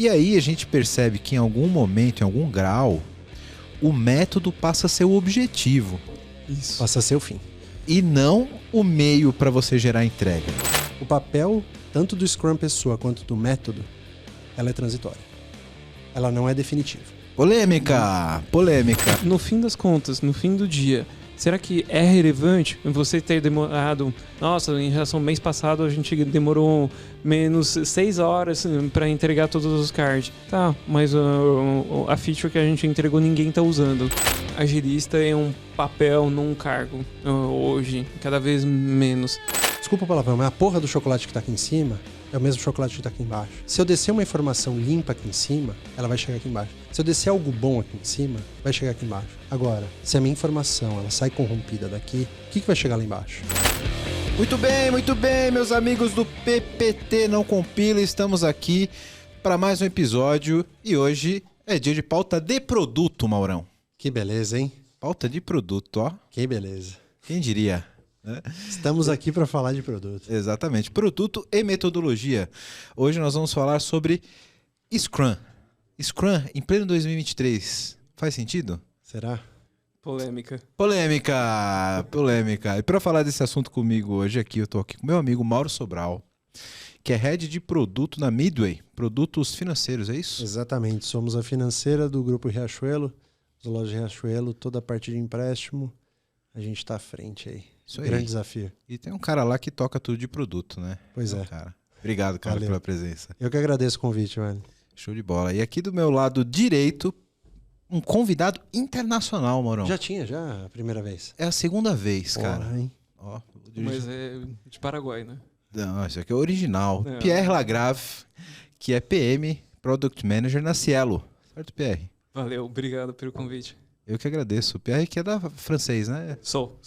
E aí a gente percebe que em algum momento, em algum grau, o método passa a ser o objetivo. Isso. Passa a ser o fim. E não o meio para você gerar entrega. O papel, tanto do Scrum Pessoa quanto do método, ela é transitória. Ela não é definitiva. Polêmica! No fim das contas, no fim do dia, será que é relevante você ter demorado... Nossa, em relação ao mês passado, a gente demorou menos 6 horas para entregar todos os cards. Tá, mas a feature que a gente entregou ninguém tá usando. Agilista é um papel, não um cargo. Hoje, cada vez menos. Desculpa o palavrão, mas a porra do chocolate que tá aqui em cima é o mesmo chocolate que tá aqui embaixo. Se eu descer uma informação limpa aqui em cima, ela vai chegar aqui embaixo. Se eu descer algo bom aqui em cima, vai chegar aqui embaixo. Agora, se a minha informação ela sai corrompida daqui, o que vai chegar lá embaixo? Muito bem, meus amigos do PPT Não Compila, estamos aqui para mais um episódio e hoje é dia de pauta de produto, Maurão. Que beleza, hein? Pauta de produto, ó. Que beleza. Quem diria? Estamos aqui para falar de produto. Exatamente, produto e metodologia. Hoje nós vamos falar sobre Scrum. Scrum em pleno 2023. Faz sentido? Será? Polêmica. E para falar desse assunto comigo hoje aqui, eu tô aqui com meu amigo Mauro Sobral, que é head de produto na Midway, produtos financeiros, é isso? Exatamente, somos a financeira do Grupo Riachuelo, da loja Riachuelo, toda a parte de empréstimo, a gente está à frente aí. Isso aí. Grande desafio. E tem um cara lá que toca tudo de produto, né? Pois é. Cara. Obrigado, cara, Valeu pela presença. Eu que agradeço o convite, velho. Show de bola. E aqui do meu lado direito, um convidado internacional, Maurão. Já tinha, a primeira vez. É a segunda vez, cara. Porra, hein? Ó, Mas é de Paraguai, né? Não, isso aqui é original. Não. Pierre Lagrave, que é PM, Product Manager na Cielo. Certo, Pierre? Valeu, obrigado pelo convite. Eu que agradeço. O Pierre que é da francês, né? Sou.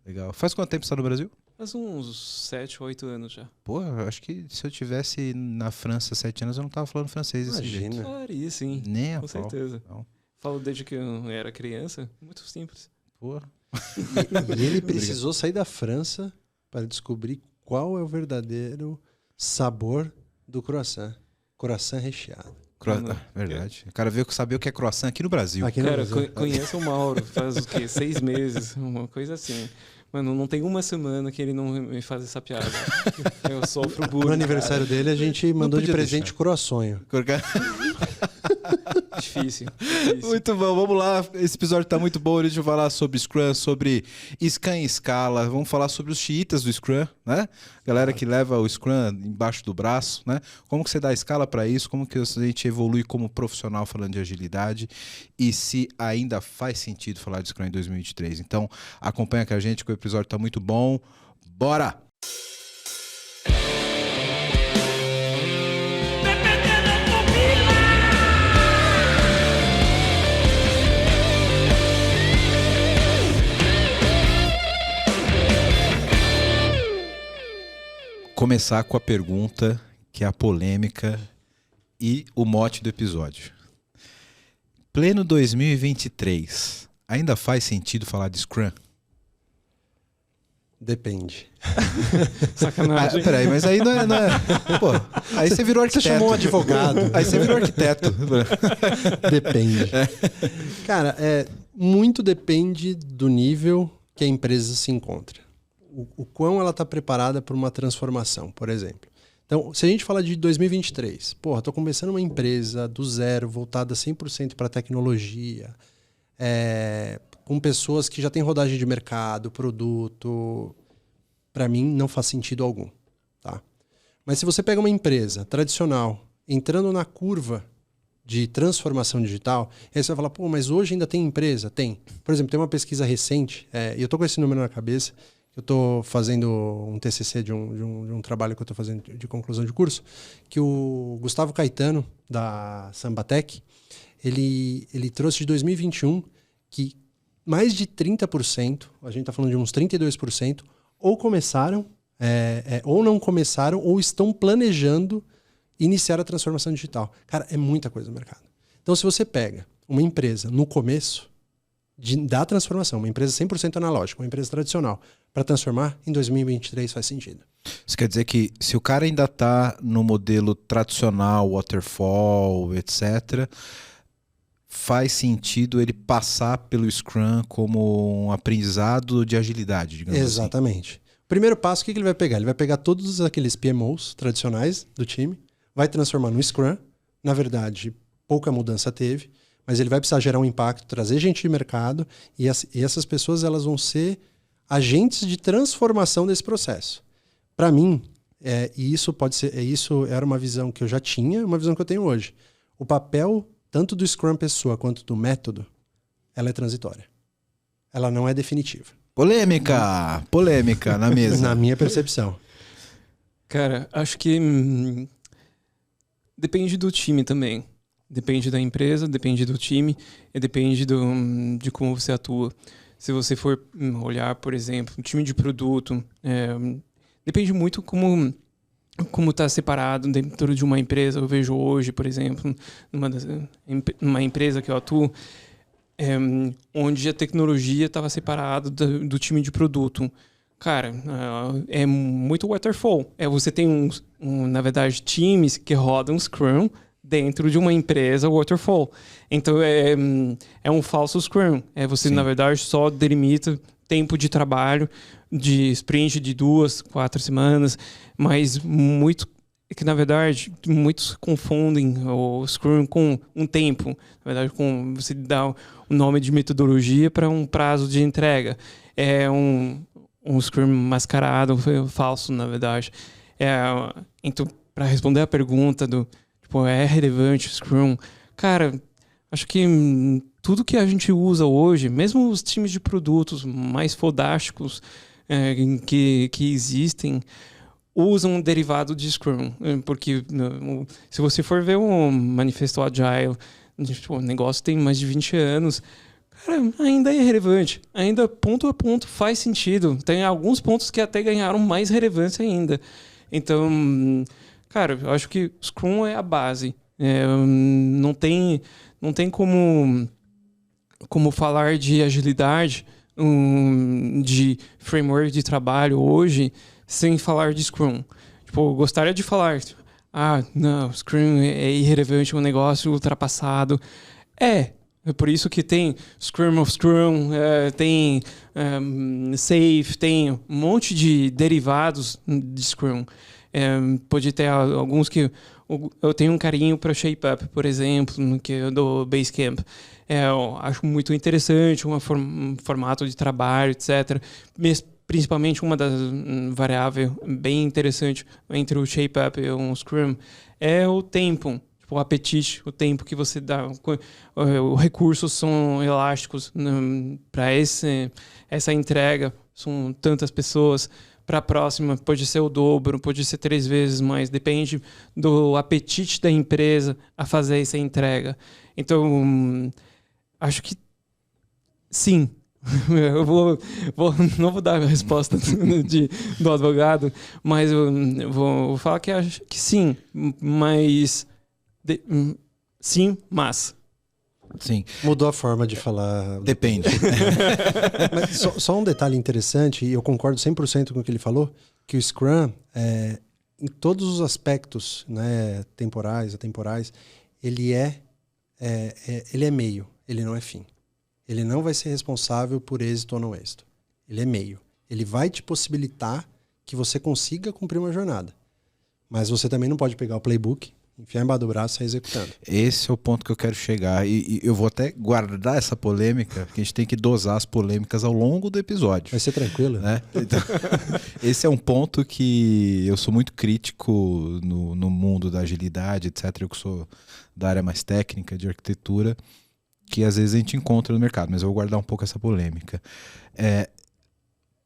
Legal. Faz quanto tempo você está no Brasil? Faz uns 7, 8 anos já. Pô, eu acho que se eu tivesse na França 7 anos, eu não tava falando francês desse Imagina. jeito. Faria, sim. Nem a Com pau. certeza. Não. Falo desde que eu era criança. Muito simples. Pô. E ele precisou sair da França para descobrir qual é o verdadeiro sabor do croissant. Croissant recheado. Verdade. O cara veio saber o que é croissant aqui no Brasil. Aqui no Cara, Brasil. conheço o Mauro faz o quê? 6 meses, uma coisa assim. Mano, não tem uma semana que ele não me faz essa piada. Eu sofro bullying. No aniversário dele, a gente mandou de podia presente deixar. croissant. Difícil. Muito bom, vamos lá. Esse episódio tá muito bom. A gente vai falar sobre Scrum, sobre Scrum em escala. Vamos falar sobre os xiitas do Scrum, né? Galera que leva o Scrum embaixo do braço, né? Como que você dá escala para isso? Como que a gente evolui como profissional falando de agilidade? E se ainda faz sentido falar de Scrum em 2023. Então, acompanha com a gente que o episódio tá muito bom. Bora! Começar com a pergunta, que é a polêmica e o mote do episódio. Pleno 2023, ainda faz sentido falar de Scrum? Depende. Sacanagem. Peraí, mas aí não é... Pô, aí você virou arquiteto. Você chamou um advogado. Aí você virou arquiteto. Depende. Cara, muito depende do nível que a empresa se encontra. O quão ela está preparada para uma transformação, por exemplo. Então, se a gente fala de 2023, estou começando uma empresa do zero, voltada 100% para tecnologia, com pessoas que já têm rodagem de mercado, produto, para mim não faz sentido algum. Tá? Mas se você pega uma empresa tradicional, entrando na curva de transformação digital, aí você vai falar, mas hoje ainda tem empresa? Tem. Por exemplo, tem uma pesquisa recente, e eu estou com esse número na cabeça. Eu estou fazendo um TCC de um trabalho que eu estou fazendo de conclusão de curso, que o Gustavo Caetano, da Sambatec, ele trouxe de 2021 que mais de 30%, a gente está falando de uns 32%, ou começaram, ou não começaram, ou estão planejando iniciar a transformação digital. Cara, é muita coisa no mercado. Então, se você pega uma empresa no começo, da transformação, uma empresa 100% analógica, uma empresa tradicional, para transformar em 2023 faz sentido. Isso quer dizer que se o cara ainda está no modelo tradicional, waterfall, etc., faz sentido ele passar pelo Scrum como um aprendizado de agilidade, digamos assim. Exatamente. Primeiro passo, o que ele vai pegar? Ele vai pegar todos aqueles PMOs tradicionais do time, vai transformar no Scrum. Na verdade, pouca mudança teve, mas ele vai precisar gerar um impacto, trazer gente de mercado e essas pessoas elas vão ser agentes de transformação desse processo. Para mim, e isso pode ser, isso era uma visão que eu já tinha, uma visão que eu tenho hoje. O papel tanto do Scrum pessoa quanto do método, ela é transitória. Ela não é definitiva. Polêmica na mesa. Na minha percepção. Cara, acho que depende do time também. Depende da empresa, depende do time e depende de como você atua. Se você for olhar, por exemplo, um time de produto, depende muito como está separado dentro de uma empresa. Eu vejo hoje, por exemplo, numa empresa que eu atuo, onde a tecnologia estava separada do time de produto. Cara, é muito waterfall. Você tem, na verdade, times que rodam Scrum dentro de uma empresa waterfall. Então, é um falso Scrum. Você, na verdade, só delimita tempo de trabalho, de sprint de 2-4 semanas, mas que na verdade muitos confundem o Scrum com um tempo. Na verdade, com você dá o nome de metodologia para um prazo de entrega. É um Scrum mascarado, falso, na verdade. Então, para responder a pergunta é relevante o Scrum? Cara, acho que tudo que a gente usa hoje, mesmo os times de produtos mais fodásticos que existem, usam um derivado de Scrum. Porque se você for ver um manifesto Agile, o negócio tem mais de 20 anos, cara, ainda é relevante. Ainda ponto a ponto faz sentido. Tem alguns pontos que até ganharam mais relevância ainda. Então, cara, eu acho que Scrum é a base. Não tem como falar de agilidade, de framework de trabalho hoje, sem falar de Scrum. Eu gostaria de falar, não, Scrum é irrelevante, é um negócio ultrapassado. É por isso que tem Scrum of Scrum, tem Safe, tem um monte de derivados de Scrum. Pode ter alguns que eu tenho um carinho para ShapeUp, por exemplo, que é do Basecamp. Eu acho muito interessante um formato de trabalho, etc. Principalmente uma das variáveis bem interessante entre o ShapeUp e o Scrum é o tempo, o apetite, o tempo que você dá. Os recursos são elásticos para essa entrega, são tantas pessoas. Para a próxima pode ser o dobro, pode ser 3 vezes mais, depende do apetite da empresa a fazer essa entrega. Então, acho que sim. Eu não vou dar a resposta do advogado, mas eu vou falar que acho que sim, mas sim, mas. Sim. Mudou a forma de falar. Depende. Mas só um detalhe interessante, e eu concordo 100% com o que ele falou, que o Scrum, em todos os aspectos, né, temporais, atemporais, ele é meio, ele não é fim. Ele não vai ser responsável por êxito ou não êxito. Ele é meio. Ele vai te possibilitar que você consiga cumprir uma jornada. Mas você também não pode pegar o playbook, enfiar embaixo do braço e sair executando. Esse é o ponto que eu quero chegar. E eu vou até guardar essa polêmica, porque a gente tem que dosar as polêmicas ao longo do episódio. Vai ser tranquilo. Né? Então, esse é um ponto que eu sou muito crítico no mundo da agilidade, etc. Eu que sou da área mais técnica, de arquitetura, que às vezes a gente encontra no mercado, mas eu vou guardar um pouco essa polêmica.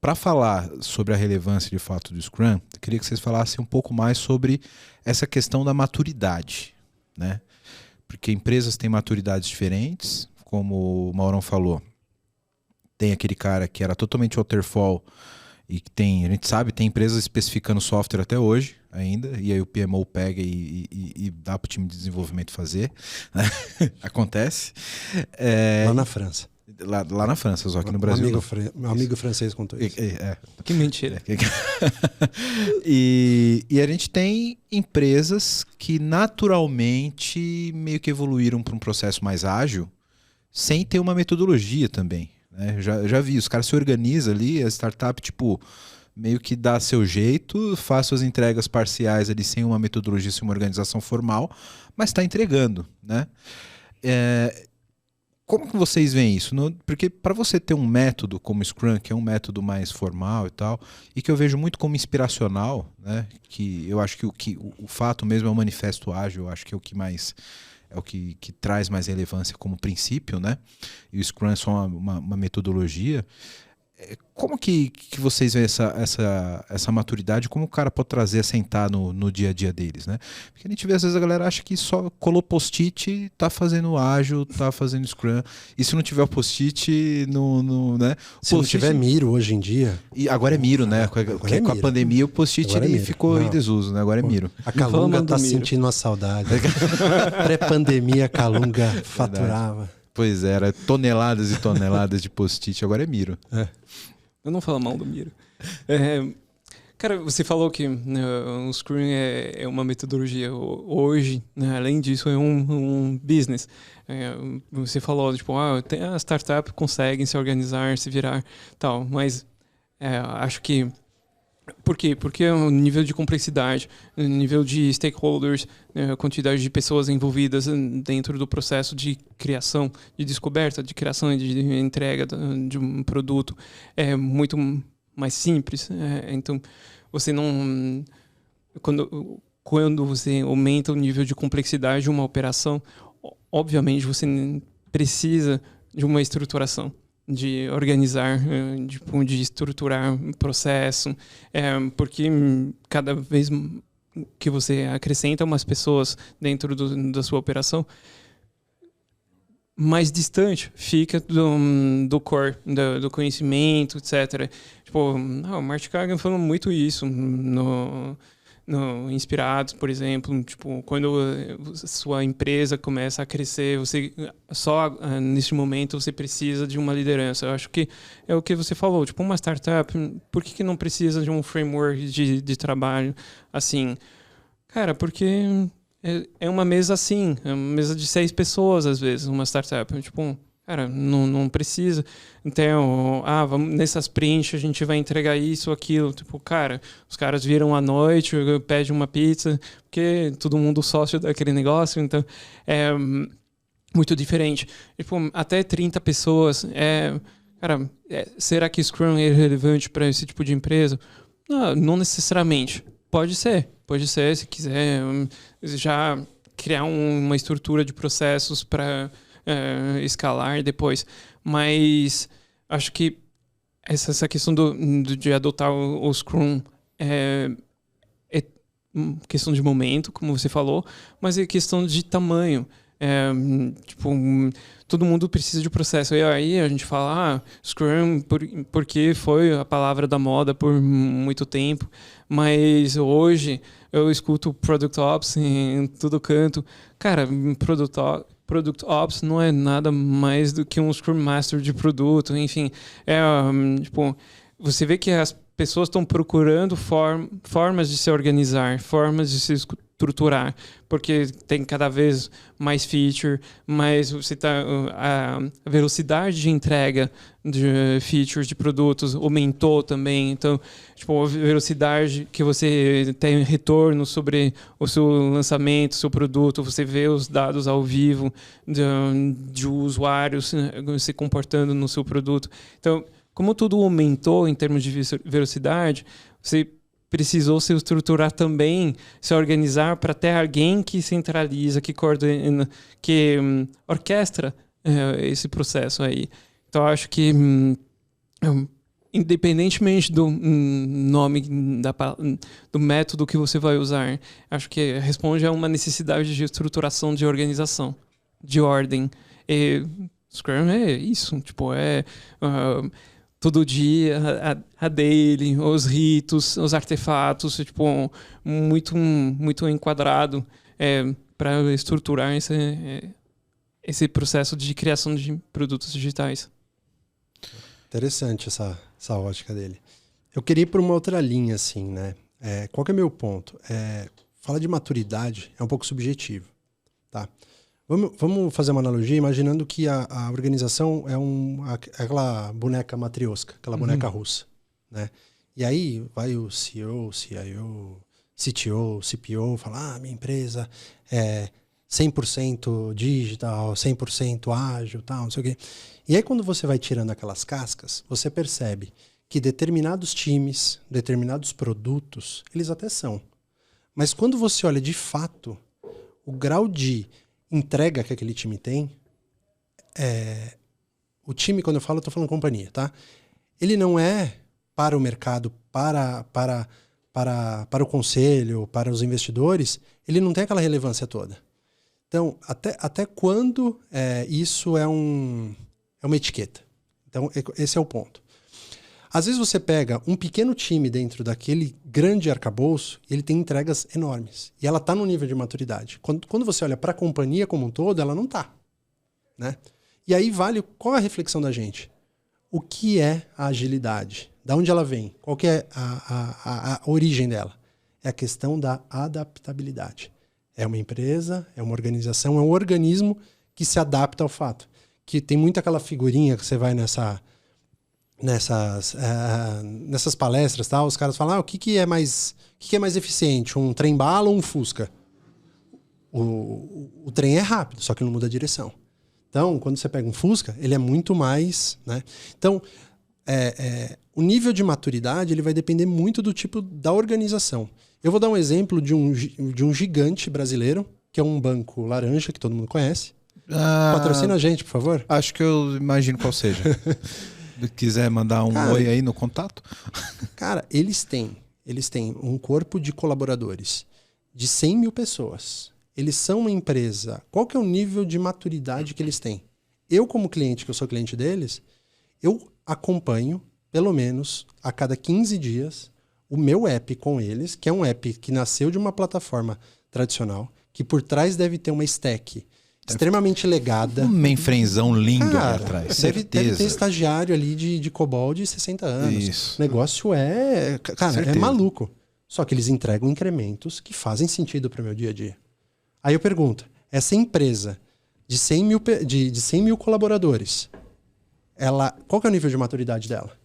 Para falar sobre a relevância de fato do Scrum, eu queria que vocês falassem um pouco mais sobre essa questão da maturidade, né? Porque empresas têm maturidades diferentes, como o Maurão falou. Tem aquele cara que era totalmente waterfall e que a gente sabe, tem empresas especificando software até hoje ainda, e aí o PMO pega e dá para o time de desenvolvimento fazer. Né? Acontece. Lá na França. Lá na França, só que no Brasil. Meu amigo francês contou isso. Que mentira. E a gente tem empresas que naturalmente meio que evoluíram para um processo mais ágil, sem ter uma metodologia também. Né? Já vi, os caras se organizam ali, a startup, tipo, meio que dá seu jeito, faz suas entregas parciais ali sem uma metodologia, sem uma organização formal, mas está entregando, né? Como que vocês veem isso? Porque para você ter um método como Scrum, que é um método mais formal e tal, e que eu vejo muito como inspiracional, né? Que eu acho que o fato mesmo é o manifesto ágil, eu acho que é o que mais é o que traz mais relevância como princípio, né? E o Scrum é só uma metodologia. Como que vocês veem essa maturidade? Como o cara pode trazer, sentar no dia a dia deles, né? Porque a gente vê, às vezes, a galera acha que só colou post-it, tá fazendo ágil, tá fazendo Scrum. E se não tiver o post-it, né? Se não tiver Miro hoje em dia... E agora é Miro, né? Com a pandemia, o post-it ele ficou em desuso, né? Agora é Miro. A Calunga tá sentindo uma saudade. Pré-pandemia, a Calunga faturava. Pois é, era toneladas e toneladas de post-it, agora é Miro. Eu não falo mal do Miro. Cara, você falou que o Scrum é uma metodologia. Hoje, né, além disso, é um business. Você falou, tipo, a startup consegue se organizar, se virar, tal. Mas acho que... Por quê? Porque o nível de complexidade, o nível de stakeholders, a quantidade de pessoas envolvidas dentro do processo de criação, de descoberta, de criação e de entrega de um produto é muito mais simples. Então, você não... Quando você aumenta o nível de complexidade de uma operação, obviamente você precisa de uma estruturação, de organizar, de estruturar o processo, porque cada vez que você acrescenta umas pessoas dentro da sua operação, mais distante fica do core, do conhecimento, etc. Tipo, o Martin Kagan falou muito isso no Inspirados, por exemplo, tipo, quando sua empresa começa a crescer, você só neste momento você precisa de uma liderança. Eu acho que é o que você falou, tipo, uma startup, por que não precisa de um framework de trabalho assim? Cara, porque é uma mesa assim, é uma mesa de 6 pessoas às vezes, uma startup, tipo, cara, não precisa. Então, vamos, nessa sprint a gente vai entregar isso, aquilo. Tipo, cara, os caras viram à noite, pedem uma pizza, porque todo mundo sócio daquele negócio. Então, é muito diferente. Tipo, até 30 pessoas. Cara, será que Scrum é relevante para esse tipo de empresa? Não necessariamente. Pode ser, se quiser já criar uma estrutura de processos para... escalar depois, mas acho que essa questão de adotar o Scrum é questão de momento, como você falou, mas é questão de tamanho. Tipo, todo mundo precisa de processo. E aí a gente fala, Scrum, porque foi a palavra da moda por muito tempo, mas hoje eu escuto Product Ops em todo canto. Cara, Product Ops não é nada mais do que um Scrum Master de produto, enfim. Tipo, você vê que as pessoas estão procurando formas de se organizar, formas de se estruturar, porque tem cada vez mais feature, mas a velocidade de entrega de features de produtos aumentou também. Então, tipo, a velocidade que você tem retorno sobre o seu lançamento, seu produto, você vê os dados ao vivo de usuários se comportando no seu produto. Então, como tudo aumentou em termos de velocidade, você precisou se estruturar também, se organizar para ter alguém que centraliza, que coordena, que orquestra esse processo aí. Então, acho que, independentemente do nome, do método que você vai usar, acho que responde a uma necessidade de estruturação, de organização, de ordem. E Scrum é isso, tipo, todo dia, a daily, os ritos, os artefatos, tipo, muito enquadrado para estruturar esse processo de criação de produtos digitais. Interessante essa ótica dele. Eu queria ir para uma outra linha, assim, né? Qual que é o meu ponto? Falar de maturidade é um pouco subjetivo, tá? Vamos fazer uma analogia imaginando que a organização é aquela boneca matrioska, aquela boneca russa, né? E aí vai o CEO, CIO, CTO, CPO, falar, minha empresa é 100% digital, 100% ágil, tal, não sei o quê. E aí quando você vai tirando aquelas cascas, você percebe que determinados times, determinados produtos, eles até são. Mas quando você olha de fato o grau de entrega que aquele time tem, o time, quando eu tô falando companhia, tá? Ele não é para o mercado, para o conselho, para os investidores, ele não tem aquela relevância toda. Então, até quando isso é uma etiqueta? Então, esse é o ponto. Às vezes você pega um pequeno time dentro daquele grande arcabouço e ele tem entregas enormes. E ela está no nível de maturidade. Quando você olha para a companhia como um todo, ela não está. Né? E aí vale qual é a reflexão da gente? O que é a agilidade? Da onde ela vem? Qual que é a origem dela? É a questão da adaptabilidade. É uma empresa, é uma organização, é um organismo que se adapta ao fato. Que tem muito aquela figurinha que você vai nessas palestras, tá? Os caras falam, o que é mais eficiente, um trem-bala ou um Fusca? O trem é rápido, só que não muda a direção. Então, quando você pega um Fusca, ele é muito mais, né? Então, o nível de maturidade ele vai depender muito do tipo da organização. Eu vou dar um exemplo de um gigante brasileiro, que é um banco laranja, que todo mundo conhece. Patrocina a gente, por favor. Acho que eu imagino qual seja. Se quiser mandar um oi aí no contato. Cara, eles têm um corpo de colaboradores de 100 mil pessoas. Eles são uma empresa. Qual que é o nível de maturidade que eles têm? Eu, como cliente, que eu sou cliente deles, eu acompanho, pelo menos, a cada 15 dias, o meu app com eles, que é um app que nasceu de uma plataforma tradicional, que por trás deve ter uma stack extremamente legada. Um mainframezão lindo ali atrás. Deve ter estagiário ali de COBOL de 60 anos. Isso. O negócio é maluco. Só que eles entregam incrementos que fazem sentido para o meu dia a dia. Aí eu pergunto, essa empresa de 100 mil colaboradores, qual que é o nível de maturidade dela?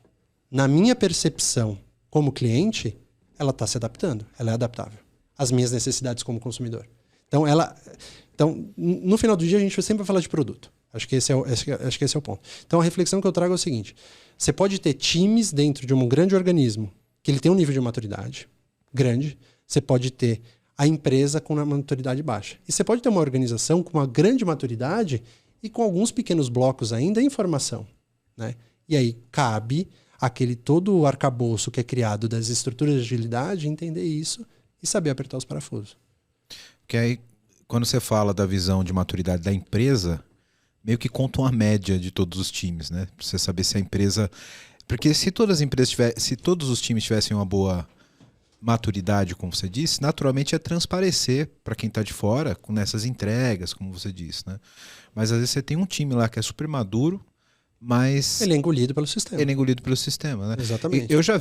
Na minha percepção como cliente, ela está se adaptando. Ela é adaptável às minhas necessidades como consumidor. Então, no final do dia, a gente sempre vai falar de produto. Acho que esse é o ponto. Então, a reflexão que eu trago é o seguinte. Você pode ter times dentro de um grande organismo que ele tem um nível de maturidade grande. Você pode ter a empresa com uma maturidade baixa. E você pode ter uma organização com uma grande maturidade e com alguns pequenos blocos ainda em formação. Né? E aí cabe aquele todo o arcabouço que é criado das estruturas de agilidade entender isso e saber apertar os parafusos. Que aí, quando você fala da visão de maturidade da empresa, meio que conta uma média de todos os times, né? Pra você saber se a empresa... Porque se todas as empresas se todos os times tivessem uma boa maturidade, como você disse, naturalmente ia transparecer para quem está de fora nessas entregas, como você disse, né? Mas às vezes você tem um time lá que é super maduro, mas... Ele é engolido pelo sistema. Ele é engolido pelo sistema, né? Exatamente. Eu já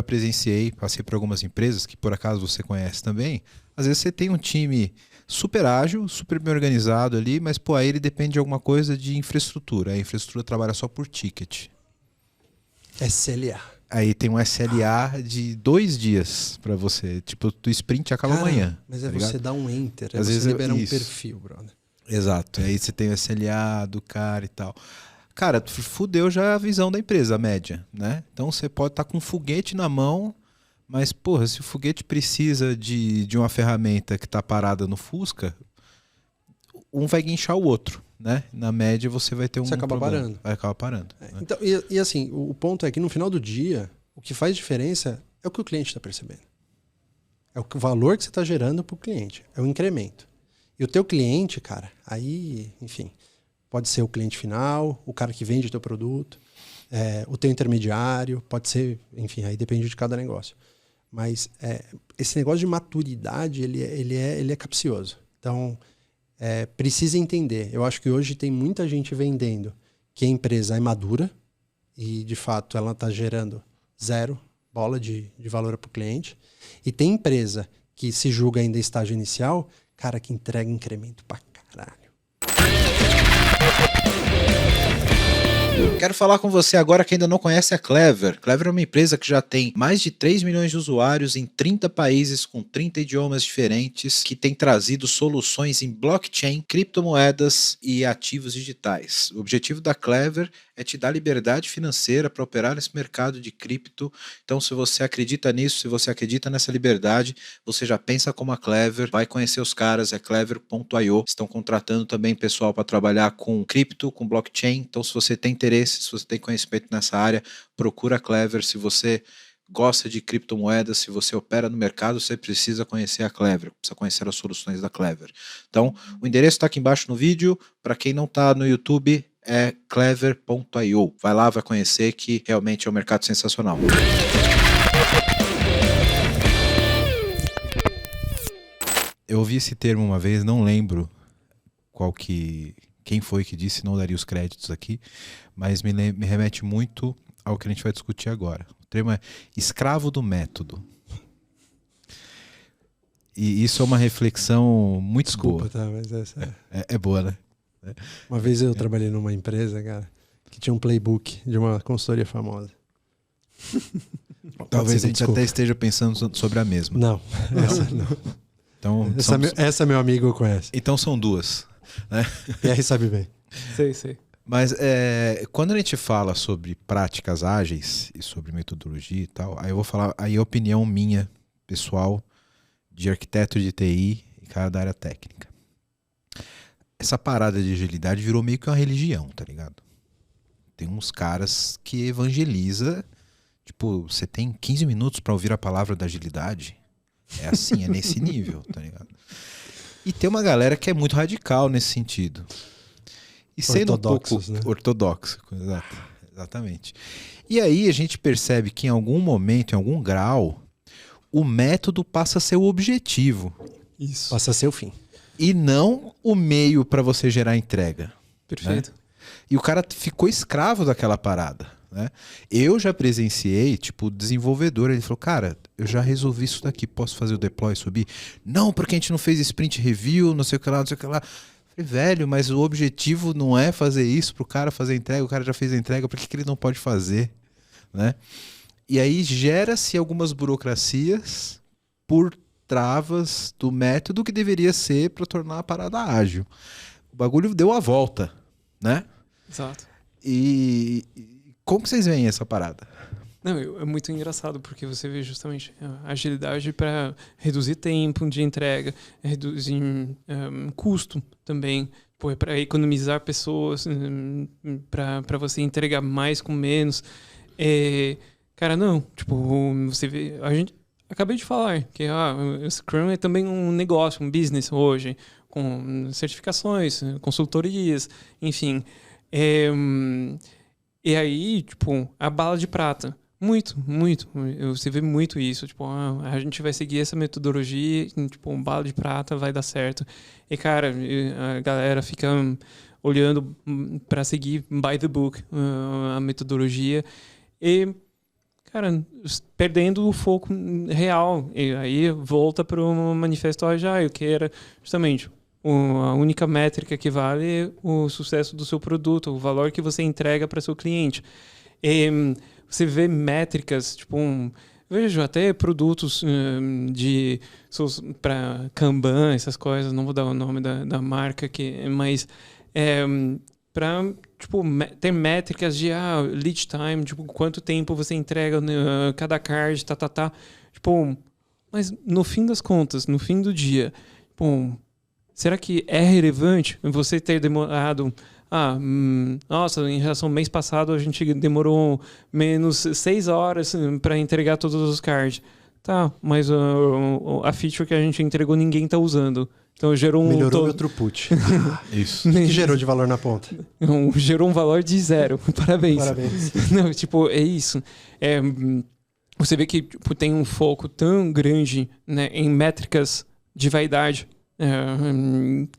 presenciei, passei por algumas empresas que por acaso você conhece também. Às vezes você tem um time super ágil, super bem organizado ali, mas pô, aí ele depende de alguma coisa de infraestrutura. A infraestrutura trabalha só por ticket. SLA. Aí tem um SLA de 2 dias para você. Tipo, o sprint acaba amanhã. Mas tá você ligado? dá um enter, Às vezes libera um isso. perfil, brother. Exato. Aí você tem o SLA do cara e tal. Cara, fudeu já a visão da empresa, a média, né? Então você pode estar com um foguete na mão, mas, porra, se o foguete precisa de uma ferramenta que está parada no Fusca, um vai guinchar o outro, né? Na média você vai ter um acaba problema. parando. Vai acabar parando. Né? Né? Então, e assim, o ponto é que no final do dia, o que faz diferença é o que o cliente está percebendo. É o valor que você está gerando para o cliente. É o incremento. E o teu cliente, cara, aí, enfim, pode ser o cliente final, o cara que vende o teu produto, o teu intermediário, pode ser, enfim, aí depende de cada negócio. Mas esse negócio de maturidade, ele é capcioso. Então, precisa entender. Eu acho que hoje tem muita gente vendendo que a empresa é madura, e de fato ela está gerando zero bola de valor para o cliente. E tem empresa que se julga ainda em estágio inicial, cara, que entrega incremento pra caralho. Quero falar com você agora que ainda não conhece a Clever. Clever é uma empresa que já tem mais de 3 milhões de usuários em 30 países com 30 idiomas diferentes, que tem trazido soluções em blockchain, criptomoedas e ativos digitais. O objetivo da Clever é te dar liberdade financeira para operar nesse mercado de cripto. Então, se você acredita nisso, se você acredita nessa liberdade, você já pensa como a Clever, vai conhecer os caras, é clever.io. Estão contratando também pessoal para trabalhar com cripto, com blockchain. Então, se você tem interesse, se você tem conhecimento nessa área, procura a Clever. Se você gosta de criptomoedas, se você opera no mercado, você precisa conhecer a Clever, precisa conhecer as soluções da Clever. Então, o endereço está aqui embaixo no vídeo. Para quem não está no YouTube, é clever.io. Vai lá, vai conhecer, que realmente é um mercado sensacional. Eu ouvi esse termo uma vez, não lembro quem foi que disse, não daria os créditos aqui, mas me remete muito ao que a gente vai discutir agora. O termo é escravo do método. E isso é uma reflexão muito Desculpa, boa. tá? Mas essa É boa, né? Uma vez eu trabalhei numa empresa, cara, que tinha um playbook de uma consultoria famosa. Talvez a gente até esteja pensando sobre a mesma. Não, essa não. Então, Essa meu amigo conhece. então são duas. Né? PR sabe bem. Sei. Mas quando a gente fala sobre práticas ágeis e sobre metodologia e tal, aí eu vou falar aí a opinião minha, pessoal, de arquiteto de TI e cara da área técnica. Essa parada de agilidade virou meio que uma religião, tá ligado? Tem uns caras que evangeliza, tipo, você tem 15 minutos pra ouvir a palavra da agilidade. É assim, é nesse nível, tá ligado? E tem uma galera que é muito radical nesse sentido. E sendo Ortodoxos, um pouco né? ortodoxo, exatamente. E aí a gente percebe que em algum momento, em algum grau, o método passa a ser o objetivo. Isso. Passa a ser o fim. E não o meio para você gerar entrega. Perfeito. Né? E o cara ficou escravo daquela parada. Né? Eu já presenciei, tipo, o desenvolvedor, ele falou, cara, eu já resolvi isso daqui, posso fazer o deploy, subir? Não, porque a gente não fez sprint review, não sei o que lá, não sei o que lá. Falei, velho, mas o objetivo não é fazer isso pro cara fazer a entrega, o cara já fez a entrega, por que ele não pode fazer? Né? E aí gera-se algumas burocracias por travas do método que deveria ser para tornar a parada ágil. O bagulho deu a volta, né? Exato. E como que vocês veem essa parada? Não, é muito engraçado, porque você vê justamente a agilidade para reduzir tempo de entrega, reduzir custo também, para economizar pessoas, para você entregar mais com menos. Cara, não, tipo, você vê, acabei de falar que o Scrum é também um negócio, um business hoje, com certificações, consultorias, enfim. E aí, tipo, a bala de prata. Muito. Você vê muito isso. Tipo, a gente vai seguir essa metodologia, tipo, bala de prata vai dar certo. E, cara, a galera fica olhando para seguir by the book a metodologia. E, cara, perdendo o foco real. E aí volta para o manifesto Agile, que era justamente a única métrica que vale é o sucesso do seu produto, o valor que você entrega para seu cliente. E você vê métricas, tipo, vejo até produtos para Kanban, essas coisas, não vou dar o nome da marca aqui, mas para tipo, ter métricas de lead time, tipo, quanto tempo você entrega cada card, tipo, mas no fim das contas, no fim do dia, tipo, será que é relevante você ter demorado... nossa, em relação ao mês passado, a gente demorou menos 6 horas para entregar todos os cards. Tá, mas a feature que a gente entregou ninguém está usando. Então gerou Melhorou meu throughput. Isso. O que gerou de valor na ponta? Gerou um valor de 0. Parabéns. Não, tipo, é isso. Você vê que tipo, tem um foco tão grande, né, em métricas de vaidade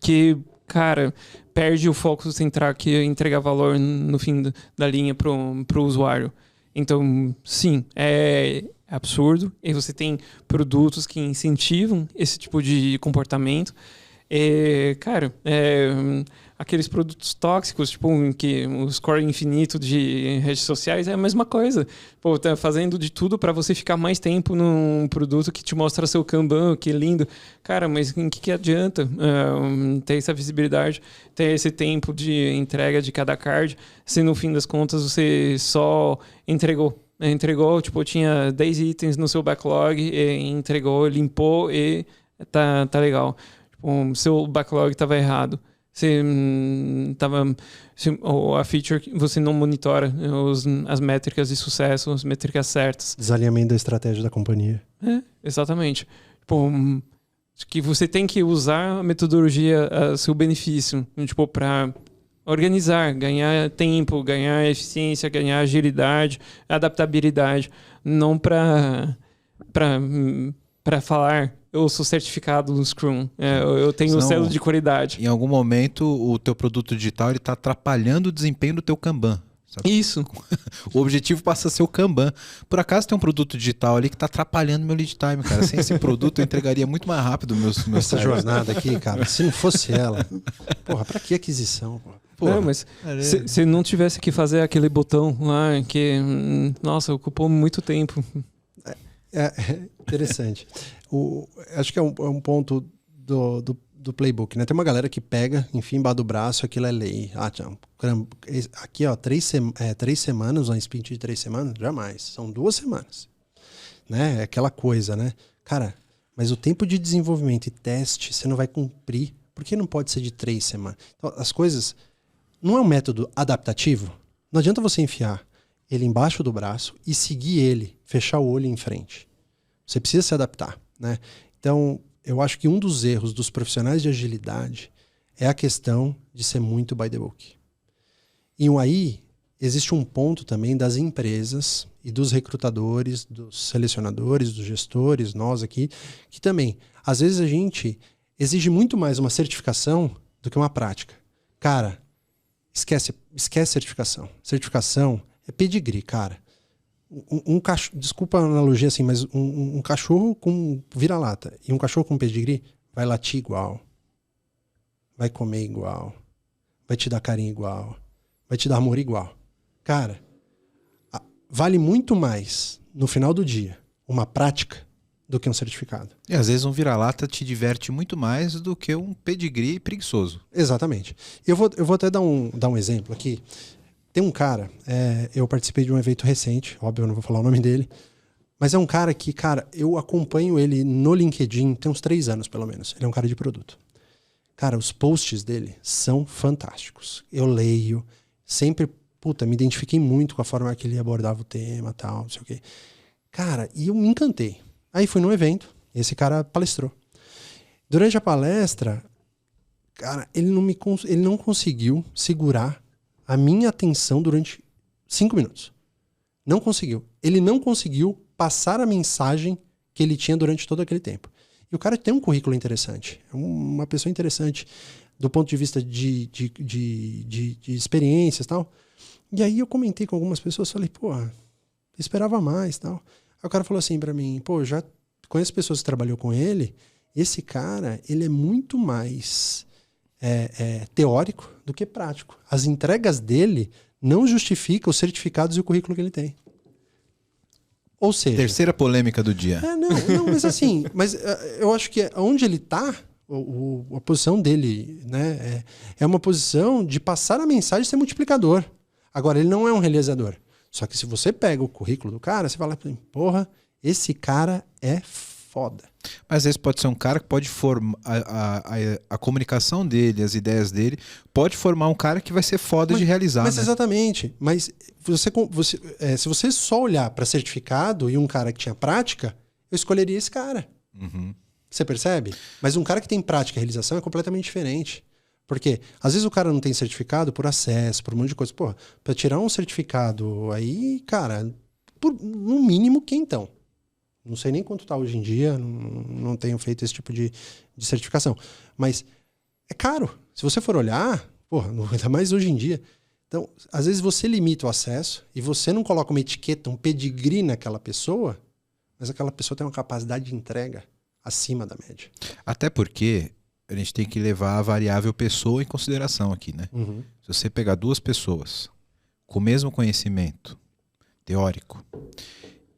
que, cara, perde o foco central que é entregar valor no fim da linha pro usuário. Então, sim, é absurdo. E você tem produtos que incentivam esse tipo de comportamento. Cara, aqueles produtos tóxicos, tipo que o score infinito de redes sociais é a mesma coisa. Pô, tá fazendo de tudo para você ficar mais tempo num produto que te mostra seu Kanban, que lindo. Cara, mas em que adianta ter essa visibilidade, ter esse tempo de entrega de cada card, se no fim das contas você só entregou, tipo, tinha 10 itens no seu backlog, e entregou, limpou e tá legal. O seu backlog estava errado. A feature, você não monitora as métricas de sucesso, as métricas certas. Desalinhamento da estratégia da companhia. Exatamente. Que você tem que usar a metodologia a seu benefício, para organizar, ganhar tempo, ganhar eficiência, ganhar agilidade, adaptabilidade, não para falar eu sou certificado no Scrum, eu tenho selo de qualidade. Em algum momento, o teu produto digital está atrapalhando o desempenho do teu Kanban. Sabe? Isso. O objetivo passa a ser o Kanban. Por acaso tem um produto digital ali que está atrapalhando meu lead time, cara. Sem esse produto eu entregaria muito mais rápido meus Essa jornada aqui, cara, se não fosse ela, porra, pra que aquisição? Não, mas se não tivesse que fazer aquele botão lá que, nossa, ocupou muito tempo. Interessante. Acho que é um ponto do playbook, né? Tem uma galera que pega, enfim, embaixo do braço, aquilo é lei. Aqui, ó, 3 semanas, uma sprint de 3 semanas? Jamais. São 2 semanas. Né? É aquela coisa, né? Cara, mas o tempo de desenvolvimento e teste você não vai cumprir. Por que não pode ser de 3 semanas? Então, as coisas... Não é um método adaptativo? Não adianta você enfiar ele embaixo do braço e seguir ele, fechar o olho em frente. Você precisa se adaptar, né? Então, eu acho que um dos erros dos profissionais de agilidade é a questão de ser muito by the book. E aí, existe um ponto também das empresas e dos recrutadores, dos selecionadores, dos gestores, nós aqui, que também, às vezes a gente exige muito mais uma certificação do que uma prática. Cara, esquece certificação. Certificação é pedigree, cara. Desculpa a analogia assim, mas um cachorro com vira-lata e um cachorro com pedigree vai latir igual, vai comer igual, vai te dar carinho igual, vai te dar amor igual. Cara, vale muito mais no final do dia uma prática do que um certificado. E às vezes um vira-lata te diverte muito mais do que um pedigree preguiçoso. Exatamente. Eu vou até dar um exemplo aqui. Tem um cara, eu participei de um evento recente, óbvio, eu não vou falar o nome dele, mas é um cara que, cara, eu acompanho ele no LinkedIn tem uns 3 anos, pelo menos. Ele é um cara de produto. Cara, os posts dele são fantásticos. Eu leio, sempre, me identifiquei muito com a forma que ele abordava o tema e tal, não sei o quê. Cara, e eu me encantei. Aí fui num evento, esse cara palestrou. Durante a palestra, cara, ele não conseguiu segurar a minha atenção durante 5 minutos. Não conseguiu. Ele não conseguiu passar a mensagem que ele tinha durante todo aquele tempo. E o cara tem um currículo interessante. É uma pessoa interessante do ponto de vista de experiências e tal. E aí eu comentei com algumas pessoas, falei, esperava mais e tal. Aí o cara falou assim pra mim, já conheço pessoas que trabalhou com ele, esse cara, ele é muito mais teórico do que prático. As entregas dele não justificam os certificados e o currículo que ele tem. Ou seja... Terceira polêmica do dia. Não, mas assim, eu acho que onde ele está, a posição dele, né, é uma posição de passar a mensagem e ser multiplicador. Agora, ele não é um realizador. Só que se você pega o currículo do cara, você fala, esse cara é foda. Mas às vezes pode ser um cara que pode formar a comunicação dele, as ideias dele, pode formar um cara que vai ser foda de realizar. Mas né? Exatamente. Mas se você só olhar para certificado e um cara que tinha prática, eu escolheria esse cara. Uhum. Você percebe? Mas um cara que tem prática e realização é completamente diferente. Porque às vezes o cara não tem certificado por acesso, por um monte de coisa. Para tirar um certificado aí, cara, no mínimo quentão. Não sei nem quanto tá hoje em dia, não tenho feito esse tipo de certificação. Mas é caro. Se você for olhar, porra, ainda mais hoje em dia. Então, às vezes você limita o acesso e você não coloca uma etiqueta, um pedigree naquela pessoa, mas aquela pessoa tem uma capacidade de entrega acima da média. Até porque a gente tem que levar a variável pessoa em consideração aqui, né? Uhum. Se você pegar duas pessoas com o mesmo conhecimento teórico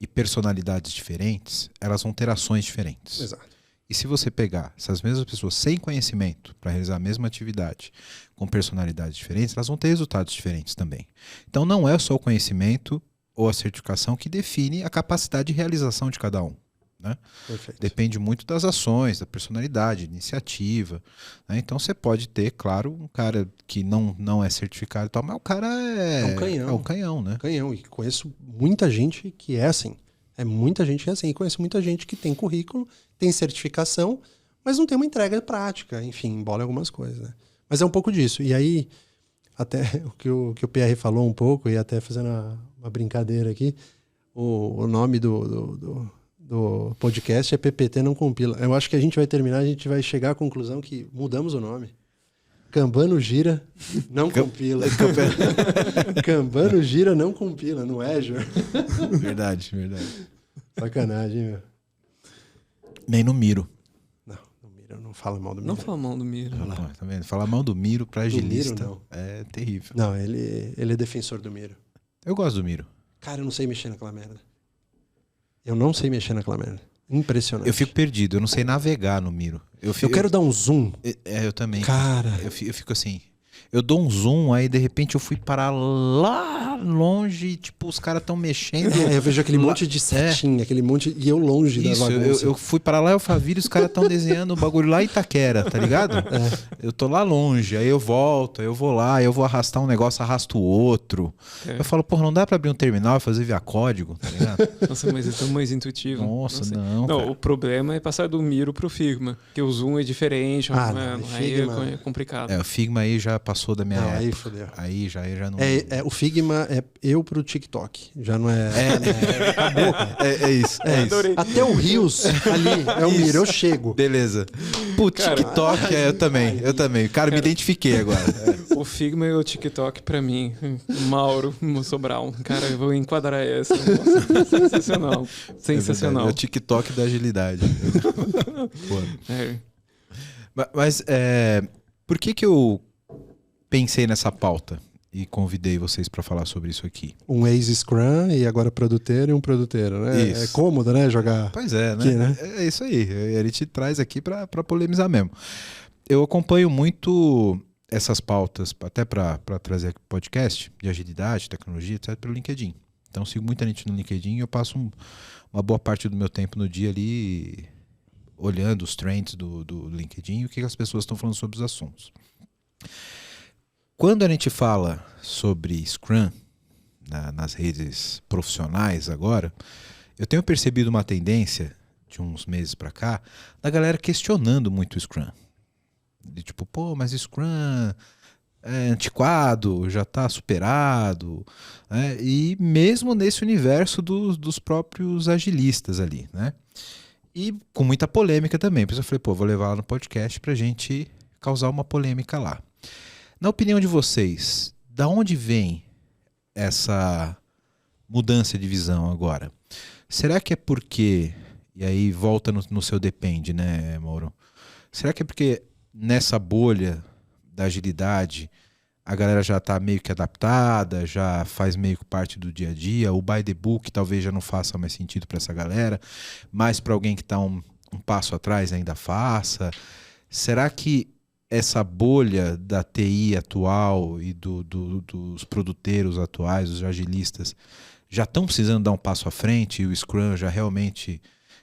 e personalidades diferentes, elas vão ter ações diferentes. Exato. E se você pegar essas mesmas pessoas sem conhecimento para realizar a mesma atividade com personalidades diferentes, elas vão ter resultados diferentes também. Então não é só o conhecimento ou a certificação que define a capacidade de realização de cada um, né? Perfeito. Depende muito das ações, da personalidade, iniciativa, né? Então você pode ter, claro, um cara que não é certificado e tal, mas o cara É um canhão. é um canhão, né? Canhão. E conheço muita gente que é assim. É muita gente que é assim. E conheço muita gente que tem currículo, tem certificação, mas não tem uma entrega prática. Enfim, embola algumas coisas, né? Mas é um pouco disso. E aí, até o que o PR falou um pouco, e até fazendo uma brincadeira aqui, o nome do podcast é PPT Não Compila. Eu acho que a gente vai terminar, a gente vai chegar à conclusão que mudamos o nome. Kanban gira, não compila. Kanban gira, não compila, no Azure. Verdade, verdade. Sacanagem, hein, meu? Nem no Miro. Não, no Miro, não fala mal do Miro. Não fala mal do Miro. Pô, tá vendo? Falar mal do Miro pra agilista Miro, não. é terrível. Não, ele é defensor do Miro. Eu gosto do Miro. Cara, eu não sei mexer naquela merda. Eu não sei mexer naquela merda. Impressionante. Eu fico perdido, eu não sei navegar no Miro. Eu quero dar um zoom. Eu também. Cara. Eu fico assim. Eu dou um zoom, aí de repente eu fui parar lá longe, tipo, os caras estão mexendo. Eu vejo aquele monte de setinha, aquele monte. E eu longe Isso, da bagunça. eu fui para lá, Alphaville, os caras estão desenhando o bagulho lá em Itaquera, tá ligado? Eu tô lá longe, aí eu volto, aí eu vou lá, aí eu vou arrastar um negócio, arrasto o outro. Eu falo, porra, não dá pra abrir um terminal e fazer via código, tá ligado? Nossa, mas é tão mais intuitivo. Nossa, sei. não. Não, Cara. o problema é passar do Miro pro Figma, que o zoom é diferente, aí Figma. é complicado. O Figma aí já passou da minha época. Aí fodeu. Aí já não. O Figma é eu pro TikTok. Já não é. Acabou, cara. É isso. Adorei. Até o Rios ali é o Miro, eu chego. Beleza. Pô, TikTok, eu também. Cara, me identifiquei agora. O Figma e o TikTok pra mim. Mauro Sobral. Cara, eu vou enquadrar essa. Nossa, sensacional. Sensacional. É o TikTok da agilidade. Pô. É. Mas por que eu pensei nessa pauta e convidei vocês para falar sobre isso aqui? Um ex-Scrum e agora produteiro e um produteiro, né? Isso. É cômodo, né? Jogar. Pois é, né? Aqui, né? É isso aí. Ele te traz aqui para polemizar mesmo. Eu acompanho muito essas pautas, até para trazer aqui podcast de agilidade, tecnologia, etc., pelo LinkedIn. Então, sigo muita gente no LinkedIn e eu passo uma boa parte do meu tempo no dia ali olhando os trends do LinkedIn e o que as pessoas estão falando sobre os assuntos. Quando a gente fala sobre Scrum nas redes profissionais agora, eu tenho percebido uma tendência de uns meses para cá da galera questionando muito o Scrum. De tipo, pô, mas Scrum é antiquado, já está superado, né? E mesmo nesse universo dos próprios agilistas ali, né? E com muita polêmica também. Por isso eu falei, pô, vou levar lá no podcast pra gente causar uma polêmica lá. Na opinião de vocês, da onde vem essa mudança de visão agora? Será que é porque, e aí volta no seu depende, né, Mauro? Será que é porque nessa bolha da agilidade a galera já está meio que adaptada, já faz meio que parte do dia a dia, o by the book talvez já não faça mais sentido para essa galera, mas para alguém que está um passo atrás ainda faça? Será que essa bolha da TI atual e dos produteiros atuais, os agilistas, já estão precisando dar um passo à frente e o Scrum já realmente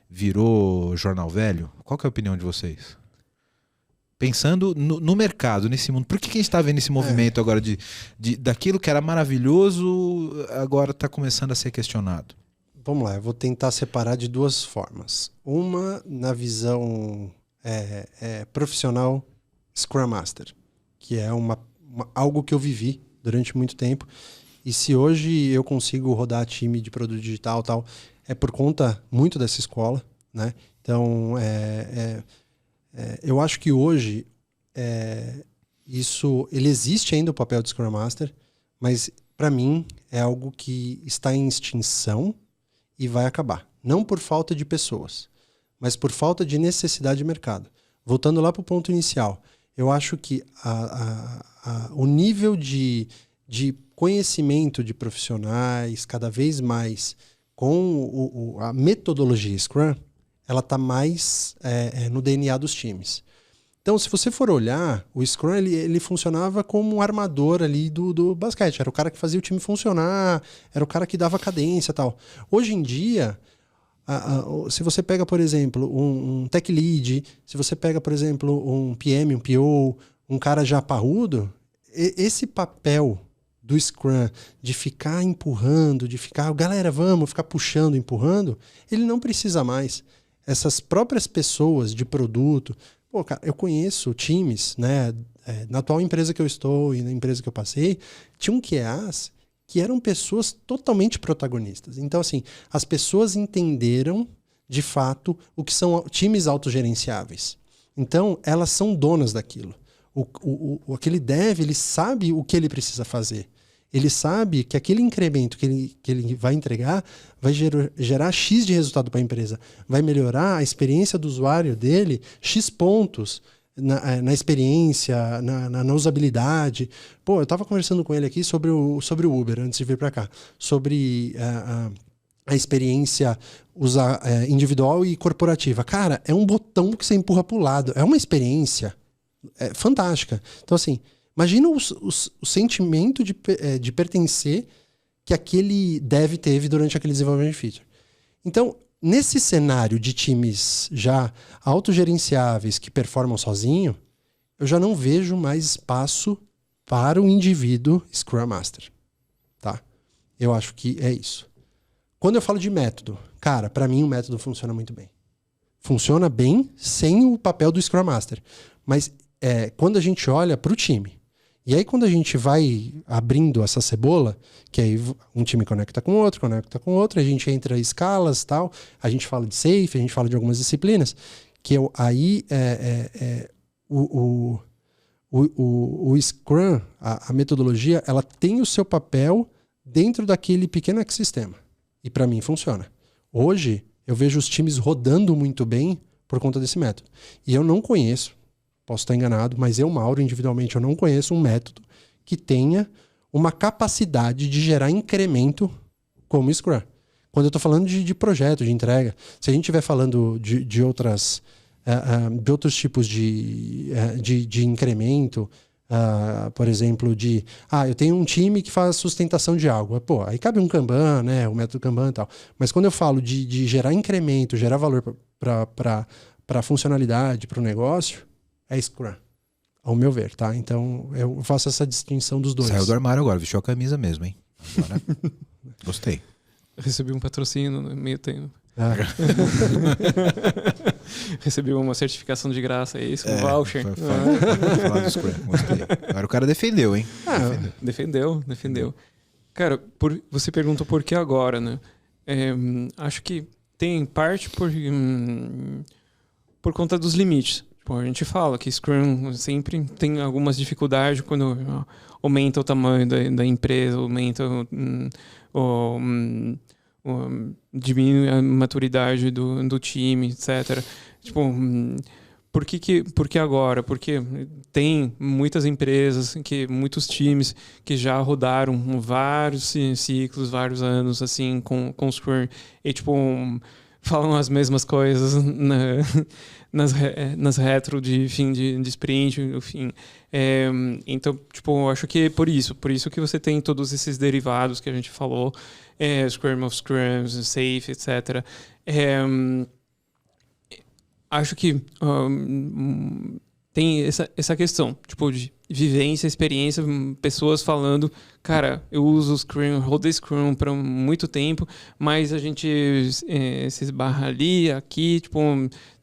virou jornal velho? Qual que é a opinião de vocês? Pensando no mercado, nesse mundo. Por que a gente está vendo esse movimento agora daquilo que era maravilhoso, agora está começando a ser questionado? Vamos lá, eu vou tentar separar de duas formas. Uma na visão profissional Scrum Master, que é algo que eu vivi durante muito tempo. E se hoje eu consigo rodar time de produto digital e tal, é por conta muito dessa escola, né? Então, eu acho que hoje ele existe ainda o papel de Scrum Master, mas para mim é algo que está em extinção e vai acabar. Não por falta de pessoas, mas por falta de necessidade de mercado. Voltando lá para o ponto inicial, eu acho que o nível de conhecimento de profissionais cada vez mais com a metodologia Scrum, ela está mais no DNA dos times. Então, se você for olhar, o Scrum ele funcionava como um armador ali do basquete. Era o cara que fazia o time funcionar, era o cara que dava cadência e tal. Hoje em dia, se você pega, por exemplo, um tech lead, se você pega, por exemplo, um PM, um PO, um cara já parrudo, esse papel do Scrum de ficar empurrando, de ficar, galera, vamos, ficar puxando, empurrando, ele não precisa mais. Essas próprias pessoas de produto... Pô, cara, eu conheço times, né? Na atual empresa que eu estou e na empresa que eu passei, tinham QAs que eram pessoas totalmente protagonistas. Então, assim, as pessoas entenderam, de fato, o que são times autogerenciáveis. Então, elas são donas daquilo. Aquele dev, ele sabe o que ele precisa fazer. Ele sabe que aquele incremento que ele vai entregar vai gerar X de resultado para a empresa. Vai melhorar a experiência do usuário dele, X pontos na experiência, na usabilidade. Pô, eu estava conversando com ele aqui sobre o Uber, antes de vir para cá. Sobre a experiência individual e corporativa. Cara, é um botão que você empurra para o lado. É uma experiência fantástica. Então, assim... Imagina o sentimento de pertencer que aquele dev teve durante aquele desenvolvimento de feature. Então, nesse cenário de times já autogerenciáveis que performam sozinho, eu já não vejo mais espaço para o indivíduo Scrum Master. Tá? Eu acho que é isso. Quando eu falo de método, cara, para mim o método funciona muito bem. Funciona bem sem o papel do Scrum Master. Mas quando a gente olha para o time, e aí quando a gente vai abrindo essa cebola, que aí um time conecta com outro, a gente entra em escalas e tal, a gente fala de safe, a gente fala de algumas disciplinas, que aí o Scrum, a metodologia, ela tem o seu papel dentro daquele pequeno ecossistema. E para mim funciona. Hoje, eu vejo os times rodando muito bem por conta desse método. E eu não conheço, posso estar enganado, mas eu, Mauro, individualmente, eu não conheço um método que tenha uma capacidade de gerar incremento como o Scrum. Quando eu estou falando de projeto, de entrega, se a gente estiver falando de outros tipos de incremento, por exemplo, eu tenho um time que faz sustentação de algo. Pô, aí cabe um Kanban, né, o método Kanban e tal. Mas quando eu falo de gerar incremento, gerar valor para a funcionalidade, para o negócio, é Scrum, ao meu ver, tá? Então, eu faço essa distinção dos dois. Saiu do armário agora, vestiu a camisa mesmo, hein? Agora, gostei. Eu recebi um patrocínio no meio tempo. Recebi uma certificação de graça, é isso? Um voucher. Falar do Scrum, gostei. Agora o cara defendeu, hein? Defendeu. Cara, você perguntou por que agora, né? Acho que tem parte por conta dos limites. Tipo, a gente fala que Scrum sempre tem algumas dificuldades quando aumenta o tamanho da empresa, aumenta diminui a maturidade do time, etc. Tipo, por que agora? Porque tem muitas empresas, muitos times que já rodaram vários ciclos, vários anos assim com Scrum e tipo falam as mesmas coisas nas retro de fim de sprint, enfim. Então, tipo, acho que é por isso que você tem todos esses derivados que a gente falou, Scrum of Scrums, Safe, etc. Acho que tem essa questão, tipo, de vivência, experiência, pessoas falando, cara, eu uso o Scrum, rodei Scrum por muito tempo, mas a gente se esbarra ali, aqui, tipo,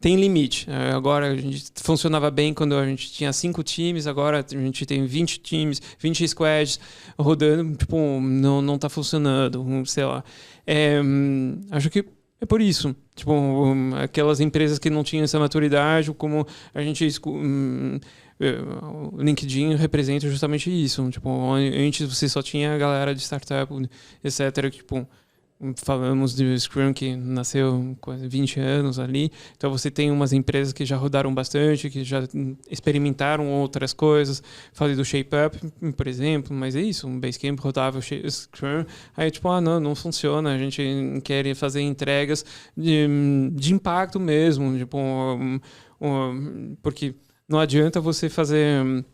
tem limite. Agora a gente funcionava bem quando a gente tinha 5 times, agora a gente tem 20 times, 20 squads rodando, tipo, não tá funcionando, sei lá. Acho que é por isso. Tipo, aquelas empresas que não tinham essa maturidade, como a gente o LinkedIn representa justamente isso. Tipo, antes você só tinha a galera de startup, etc. Tipo, falamos do Scrum que nasceu quase 20 anos ali. Então você tem umas empresas que já rodaram bastante, que já experimentaram outras coisas. Falei do ShapeUp, por exemplo, mas é isso, um Basecamp rodava o Scrum. Aí tipo, não funciona, a gente quer fazer entregas de impacto mesmo, tipo, porque não adianta você fazer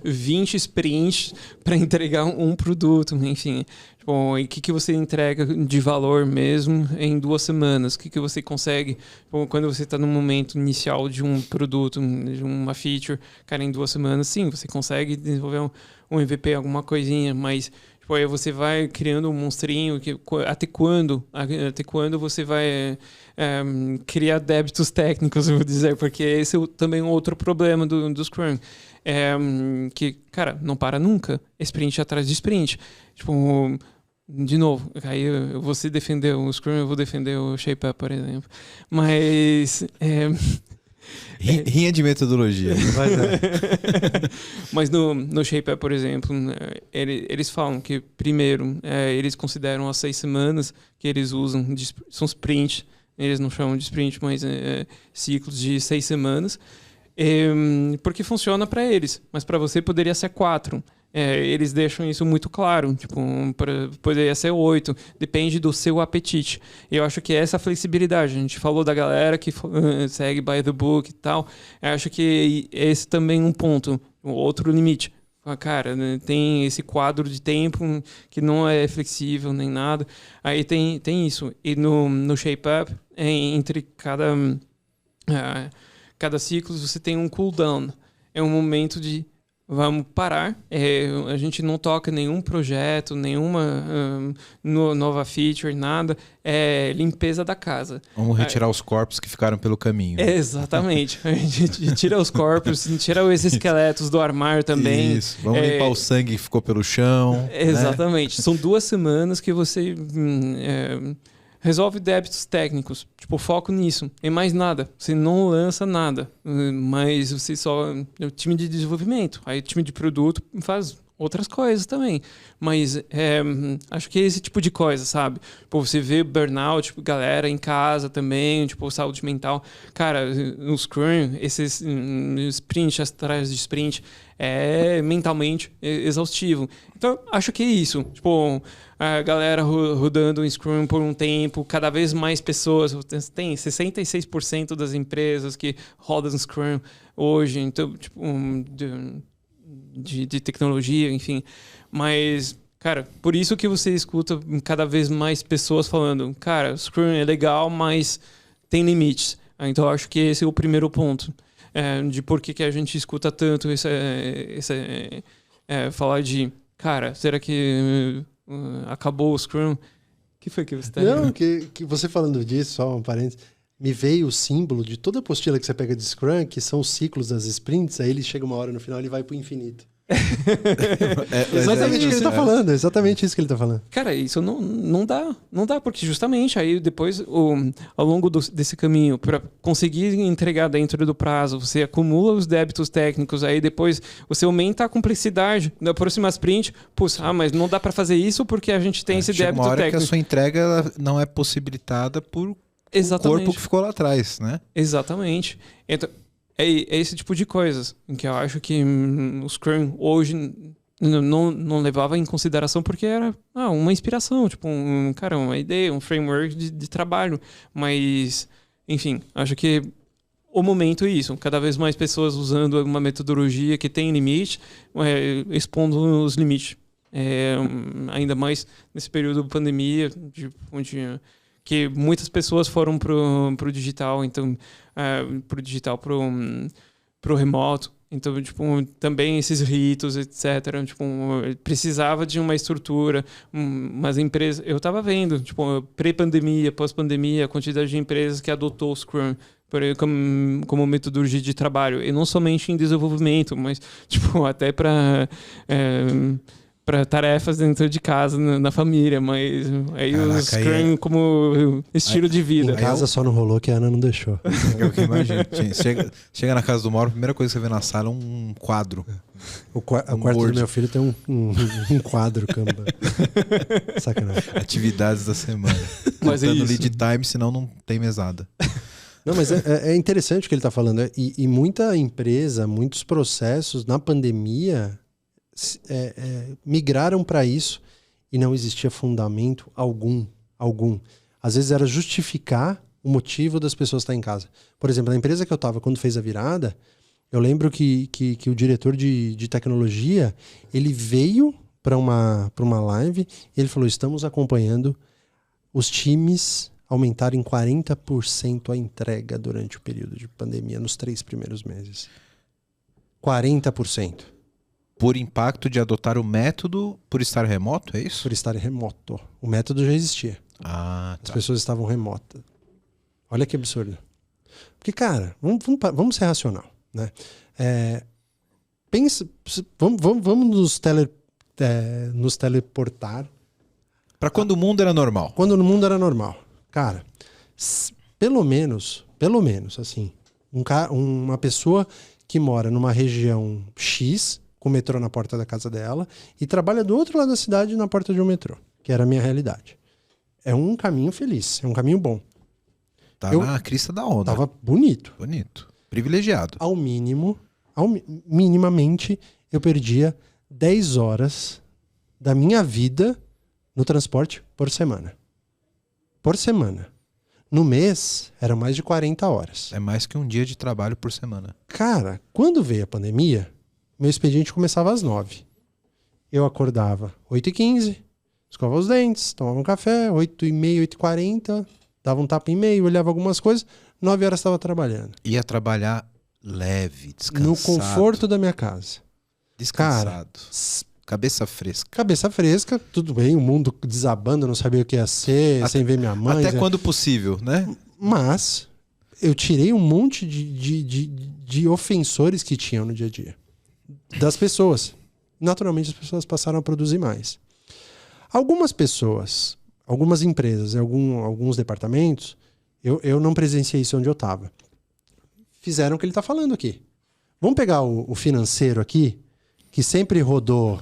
20 sprints para entregar um produto, enfim. Tipo, e o que você entrega de valor mesmo em 2 semanas? O que você consegue quando você está no momento inicial de um produto, de uma feature, cara, em 2 semanas, sim, você consegue desenvolver um MVP, alguma coisinha, mas tipo, aí você vai criando um monstrinho que até quando você vai criar débitos técnicos, eu vou dizer, porque esse é também um outro problema do Scrum. Que, cara, não para nunca. Sprint atrás de sprint. Tipo, de novo, aí você defendeu o Scrum, eu vou defender o ShapeUp, por exemplo. Mas... Rinha de metodologia. Mas no ShapeUp, por exemplo, eles falam que, primeiro, eles consideram as 6 semanas que eles usam, são sprint, eles não chamam de sprint, mas ciclos de 6 semanas, porque funciona para eles, mas para você poderia ser 4. Eles deixam isso muito claro, tipo, poderia ser 8, depende do seu apetite. E eu acho que essa flexibilidade, a gente falou da galera que segue by the book e tal, eu acho que esse também é um ponto, outro limite. Cara, tem esse quadro de tempo que não é flexível nem nada, aí tem isso. E no ShapeUp, entre cada ciclo você tem um cooldown, é um momento de vamos parar, a gente não toca nenhum projeto, nenhuma nova feature, nada, é limpeza da casa. Vamos retirar os corpos que ficaram pelo caminho. Exatamente, a gente tira os corpos, tira os esqueletos do armário também. Isso, vamos limpar o sangue que ficou pelo chão. Exatamente, né? São 2 semanas que você... resolve débitos técnicos, tipo, foco nisso, e mais nada, você não lança nada, mas você só é o time de desenvolvimento, aí o time de produto faz outras coisas também, mas acho que é esse tipo de coisa, sabe? Pô, você vê burnout, tipo, galera em casa também, tipo, saúde mental, cara, no Scrum, esses sprint atrás de sprint, é mentalmente exaustivo. Então, acho que é isso. Tipo, a galera rodando em Scrum por um tempo, cada vez mais pessoas. Tem 66% das empresas que rodam Scrum hoje, então, tipo, de tecnologia, enfim. Mas, cara, por isso que você escuta cada vez mais pessoas falando, cara, Scrum é legal, mas tem limites. Então, acho que esse é o primeiro ponto. De por que a gente escuta tanto falar de, cara, será que acabou o Scrum? O que foi que você está Não, que você falando disso, só um parênteses, me veio o símbolo de toda apostila que você pega de Scrum, que são os ciclos das sprints, aí ele chega uma hora no final e ele vai pro infinito. Exatamente isso que ele tá falando, exatamente isso que ele tá falando. Cara, isso não dá, porque justamente aí depois, ao longo desse caminho, para conseguir entregar dentro do prazo, você acumula os débitos técnicos, aí depois você aumenta a complexidade da próxima sprint, mas não dá para fazer isso porque a gente tem esse débito uma hora técnico. Que a sua entrega não é possibilitada por o corpo que ficou lá atrás, né? Exatamente. Então, é esse tipo de coisas que eu acho que o Scrum hoje não levava em consideração porque era uma inspiração, tipo, uma ideia, um framework de trabalho. Mas, enfim, acho que o momento é isso. Cada vez mais pessoas usando uma metodologia que tem limite, expondo os limites. Ainda mais nesse período de pandemia, onde que muitas pessoas foram pro digital, então pro remoto, então tipo, também esses ritos, etc, tipo, precisava de uma estrutura, umas empresas, eu estava vendo, tipo, pré-pandemia, pós-pandemia, a quantidade de empresas que adotou o Scrum como metodologia de trabalho, e não somente em desenvolvimento, mas tipo, até para para tarefas dentro de casa, na família, mas aí o Scrum como estilo de vida. Em casa só não rolou que a Ana não deixou. Eu que imagino. Chega na casa do Mauro, a primeira coisa que você vê na sala é um quadro. O quarto do meu filho tem um quadro, Kanban. Sacanagem. Atividades da semana. Mas Contando é isso. lead time, senão não tem mesada. Não, mas é interessante o que ele está falando. E muita empresa, muitos processos na pandemia migraram para isso e não existia fundamento algum. Às vezes era justificar o motivo das pessoas estar em casa. Por exemplo, na empresa que eu estava, quando fez a virada, eu lembro que o diretor de tecnologia, ele veio para uma live e ele falou, estamos acompanhando os times aumentarem 40% a entrega durante o período de pandemia, nos 3 primeiros meses. 40%. Por impacto de adotar o método por estar remoto, é isso? Por estar remoto. O método já existia. Ah, As tá. pessoas estavam remotas. Olha que absurdo. Porque, cara, vamos ser racional, né? Pensa, vamos nos teleportar. Para quando o mundo era normal. Quando no mundo era normal. Cara, pelo menos, assim, uma pessoa que mora numa região X, com o metrô na porta da casa dela, e trabalha do outro lado da cidade na porta de um metrô, que era a minha realidade. É um caminho feliz, é um caminho bom. Tá na crista da onda. Tava bonito. Bonito. Privilegiado. Ao minimamente, eu perdia 10 horas da minha vida no transporte por semana. Por semana. No mês, eram mais de 40 horas. É mais que um dia de trabalho por semana. Cara, quando veio a pandemia, meu expediente começava às 9. Eu acordava 8h15, escovava os dentes, tomava um café, 8h30, 8h40, dava um tapa e meio, olhava algumas coisas, 9 horas estava trabalhando. Ia trabalhar leve, descansado. No conforto da minha casa. Descansado. Cabeça fresca. Cabeça fresca, tudo bem, o mundo desabando, eu não sabia o que ia ser, sem ver minha mãe. Até quando possível, né? Mas eu tirei um monte de ofensores que tinham no dia a dia. Das pessoas. Naturalmente as pessoas passaram a produzir mais. Algumas pessoas, algumas empresas, alguns departamentos, eu não presenciei isso onde eu estava. Fizeram o que ele está falando aqui. Vamos pegar o financeiro aqui, que sempre rodou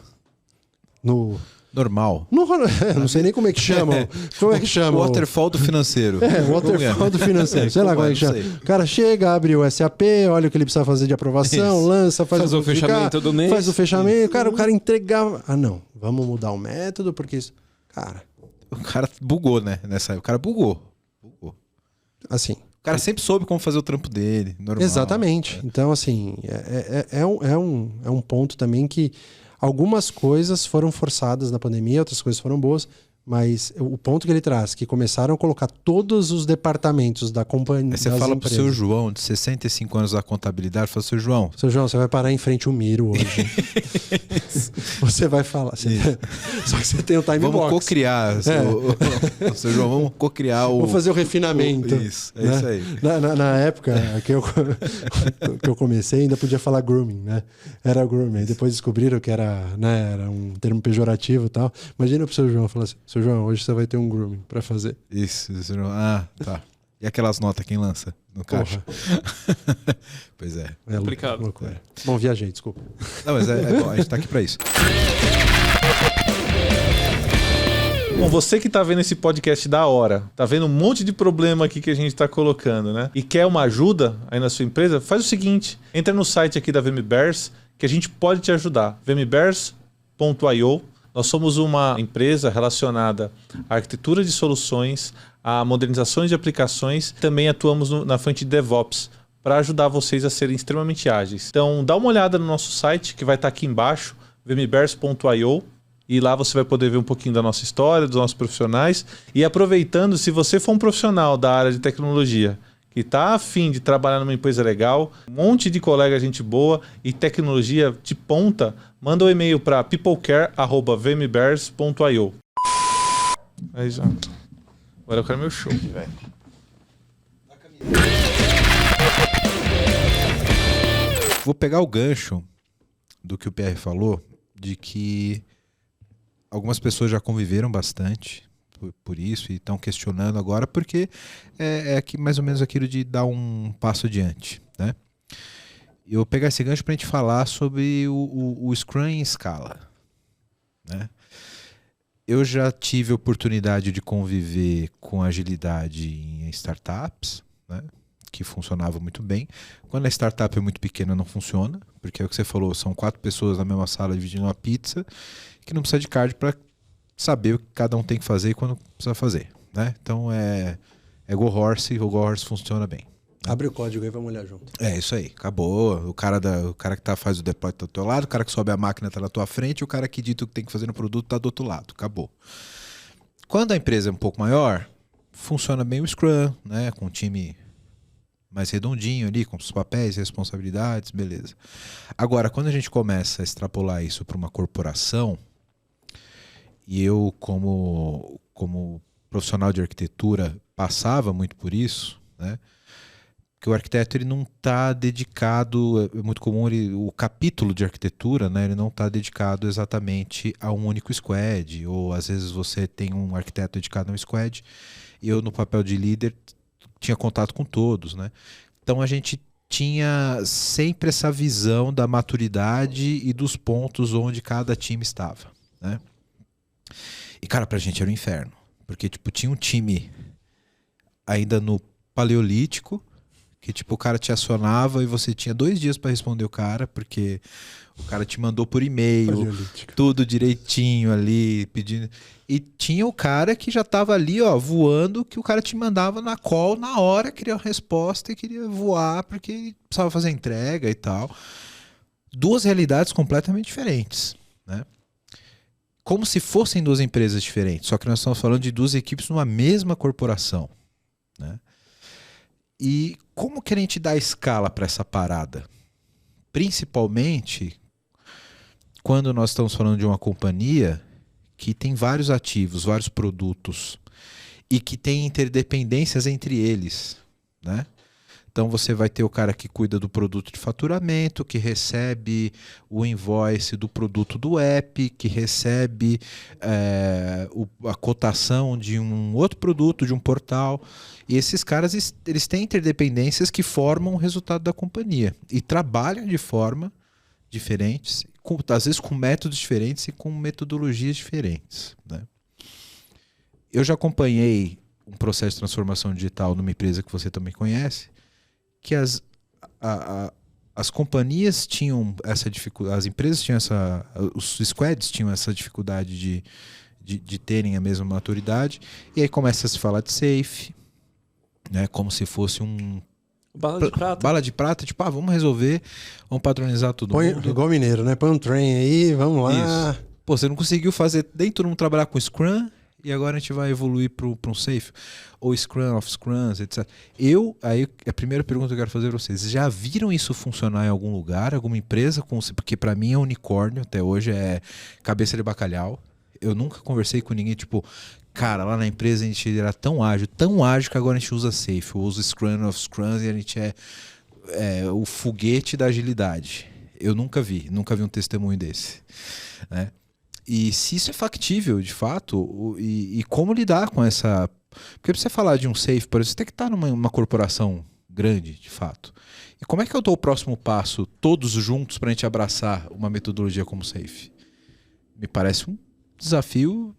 no... Normal. Não sei nem como é que chama. Como é que chama? O waterfall do financeiro. O waterfall do financeiro. Sei lá como é que chama. O cara chega, abre o SAP, olha o que ele precisa fazer de aprovação, lança, faz o fechamento do mês. Faz o fechamento. Cara, o cara entregava. Ah, não. Vamos mudar o método, porque isso... Cara... O cara bugou, né? O cara bugou. Assim... O cara sempre soube como fazer o trampo dele, normal. Exatamente. Então, assim, é um ponto também que algumas coisas foram forçadas na pandemia, outras coisas foram boas, mas o ponto que ele traz, que começaram a colocar todos os departamentos da companhia. Aí você fala pro seu João, de 65 anos da contabilidade, fala, seu João, você vai parar em frente ao Miro hoje. Você vai falar. Só que você tem o time box. Vamos co-criar, seu João, vamos co-criar o... Vamos fazer o refinamento. Isso, é né? isso aí. Na época que eu comecei, ainda podia falar grooming, né? Era grooming. Depois descobriram que era um termo pejorativo e tal. Imagina pro seu João falar assim, seu João, hoje você vai ter um grooming pra fazer. Isso, seu João. Ah, tá. E aquelas notas, quem lança no caixa? Pois é. É complicado. Loucura. Bom, viajei, desculpa. Não, mas é bom, a gente tá aqui pra isso. Bom, você que tá vendo esse podcast da hora, tá vendo um monte de problema aqui que a gente tá colocando, né? E quer uma ajuda aí na sua empresa, faz o seguinte, entra no site aqui da VMBears, que a gente pode te ajudar. vmbears.io. Nós somos uma empresa relacionada à arquitetura de soluções, a modernizações de aplicações, também atuamos na frente de DevOps, para ajudar vocês a serem extremamente ágeis. Então, dá uma olhada no nosso site, que vai estar aqui embaixo, vmbears.io, e lá você vai poder ver um pouquinho da nossa história, dos nossos profissionais. E aproveitando, se você for um profissional da área de tecnologia, que está a fim de trabalhar numa empresa legal, um monte de colega, gente boa e tecnologia de ponta, manda um e-mail para peoplecare@vmbears.io. Aí já. Agora eu quero meu show, velho. Vou pegar o gancho do que o PR falou, de que algumas pessoas já conviveram bastante por isso e estão questionando agora, porque é mais ou menos aquilo de dar um passo adiante, né? Eu vou pegar esse gancho para a gente falar sobre o Scrum em escala, né? Eu já tive a oportunidade de conviver com agilidade em startups, né, que funcionava muito bem. Quando a startup é muito pequena, não funciona, porque é o que você falou, são 4 pessoas na mesma sala dividindo uma pizza, que não precisa de card para saber o que cada um tem que fazer e quando precisa fazer, né? Então é Go Horse, o Go Horse funciona bem. Abre o código aí, vamos olhar junto. É isso aí, acabou. O cara que faz o deploy tá do teu lado, o cara que sobe a máquina tá na tua frente, e o cara que dita o que tem que fazer no produto tá do outro lado, acabou. Quando a empresa é um pouco maior, funciona bem o Scrum, né? Com um time mais redondinho ali, com os papéis, responsabilidades, beleza. Agora, quando a gente começa a extrapolar isso para uma corporação, e eu, como profissional de arquitetura, passava muito por isso, né? Porque o arquiteto ele não está dedicado, é muito comum o capítulo de arquitetura, né, ele não está dedicado exatamente a um único squad, ou às vezes você tem um arquiteto dedicado a um squad, e eu no papel de líder tinha contato com todos, né? Então a gente tinha sempre essa visão da maturidade e dos pontos onde cada time estava, né? E cara, pra gente era um inferno, porque tipo, tinha um time ainda no paleolítico, que tipo, o cara te acionava e você tinha 2 dias para responder o cara, porque o cara te mandou por e-mail, tudo direitinho ali, pedindo. E tinha o cara que já tava ali, ó, voando, que o cara te mandava na call na hora, queria uma resposta e queria voar porque precisava fazer entrega e tal. 2 realidades completamente diferentes, né? Como se fossem 2 empresas diferentes, só que nós estamos falando de 2 equipes numa mesma corporação, né? E como que a gente dá escala para essa parada? Principalmente quando nós estamos falando de uma companhia que tem vários ativos, vários produtos e que tem interdependências entre eles, né? Então você vai ter o cara que cuida do produto de faturamento, que recebe o invoice do produto do app, que recebe a cotação de um outro produto, de um portal. E esses caras eles têm interdependências que formam o resultado da companhia e trabalham de forma diferentes, às vezes com métodos diferentes e com metodologias diferentes, né? Eu já acompanhei um processo de transformação digital numa empresa que você também conhece, que as companhias tinham essa dificuldade, as empresas tinham os squads tinham essa dificuldade de terem a mesma maturidade, e aí começa a se falar de safe, né, como se fosse bala de prata, tipo, vamos resolver, vamos padronizar tudo. Igual mineiro, né? Põe um trem aí, vamos lá. Isso. Pô, você não conseguiu fazer nem todo mundo trabalhar com Scrum, e agora a gente vai evoluir para um safe, ou Scrum of Scrums, etc. Aí a primeira pergunta que eu quero fazer para vocês, já viram isso funcionar em algum lugar, alguma empresa? Porque para mim é unicórnio, até hoje é cabeça de bacalhau. Eu nunca conversei com ninguém, tipo, cara, lá na empresa a gente era tão ágil que agora a gente usa safe, ou usa Scrum of Scrums e a gente é o foguete da agilidade. Eu nunca vi um testemunho desse, né? E se isso é factível, de fato, e como lidar com essa... Porque pra você falar de um safe, por exemplo, você tem que estar numa corporação grande, de fato. E como é que eu dou o próximo passo, todos juntos, pra gente abraçar uma metodologia como safe? Me parece um desafio,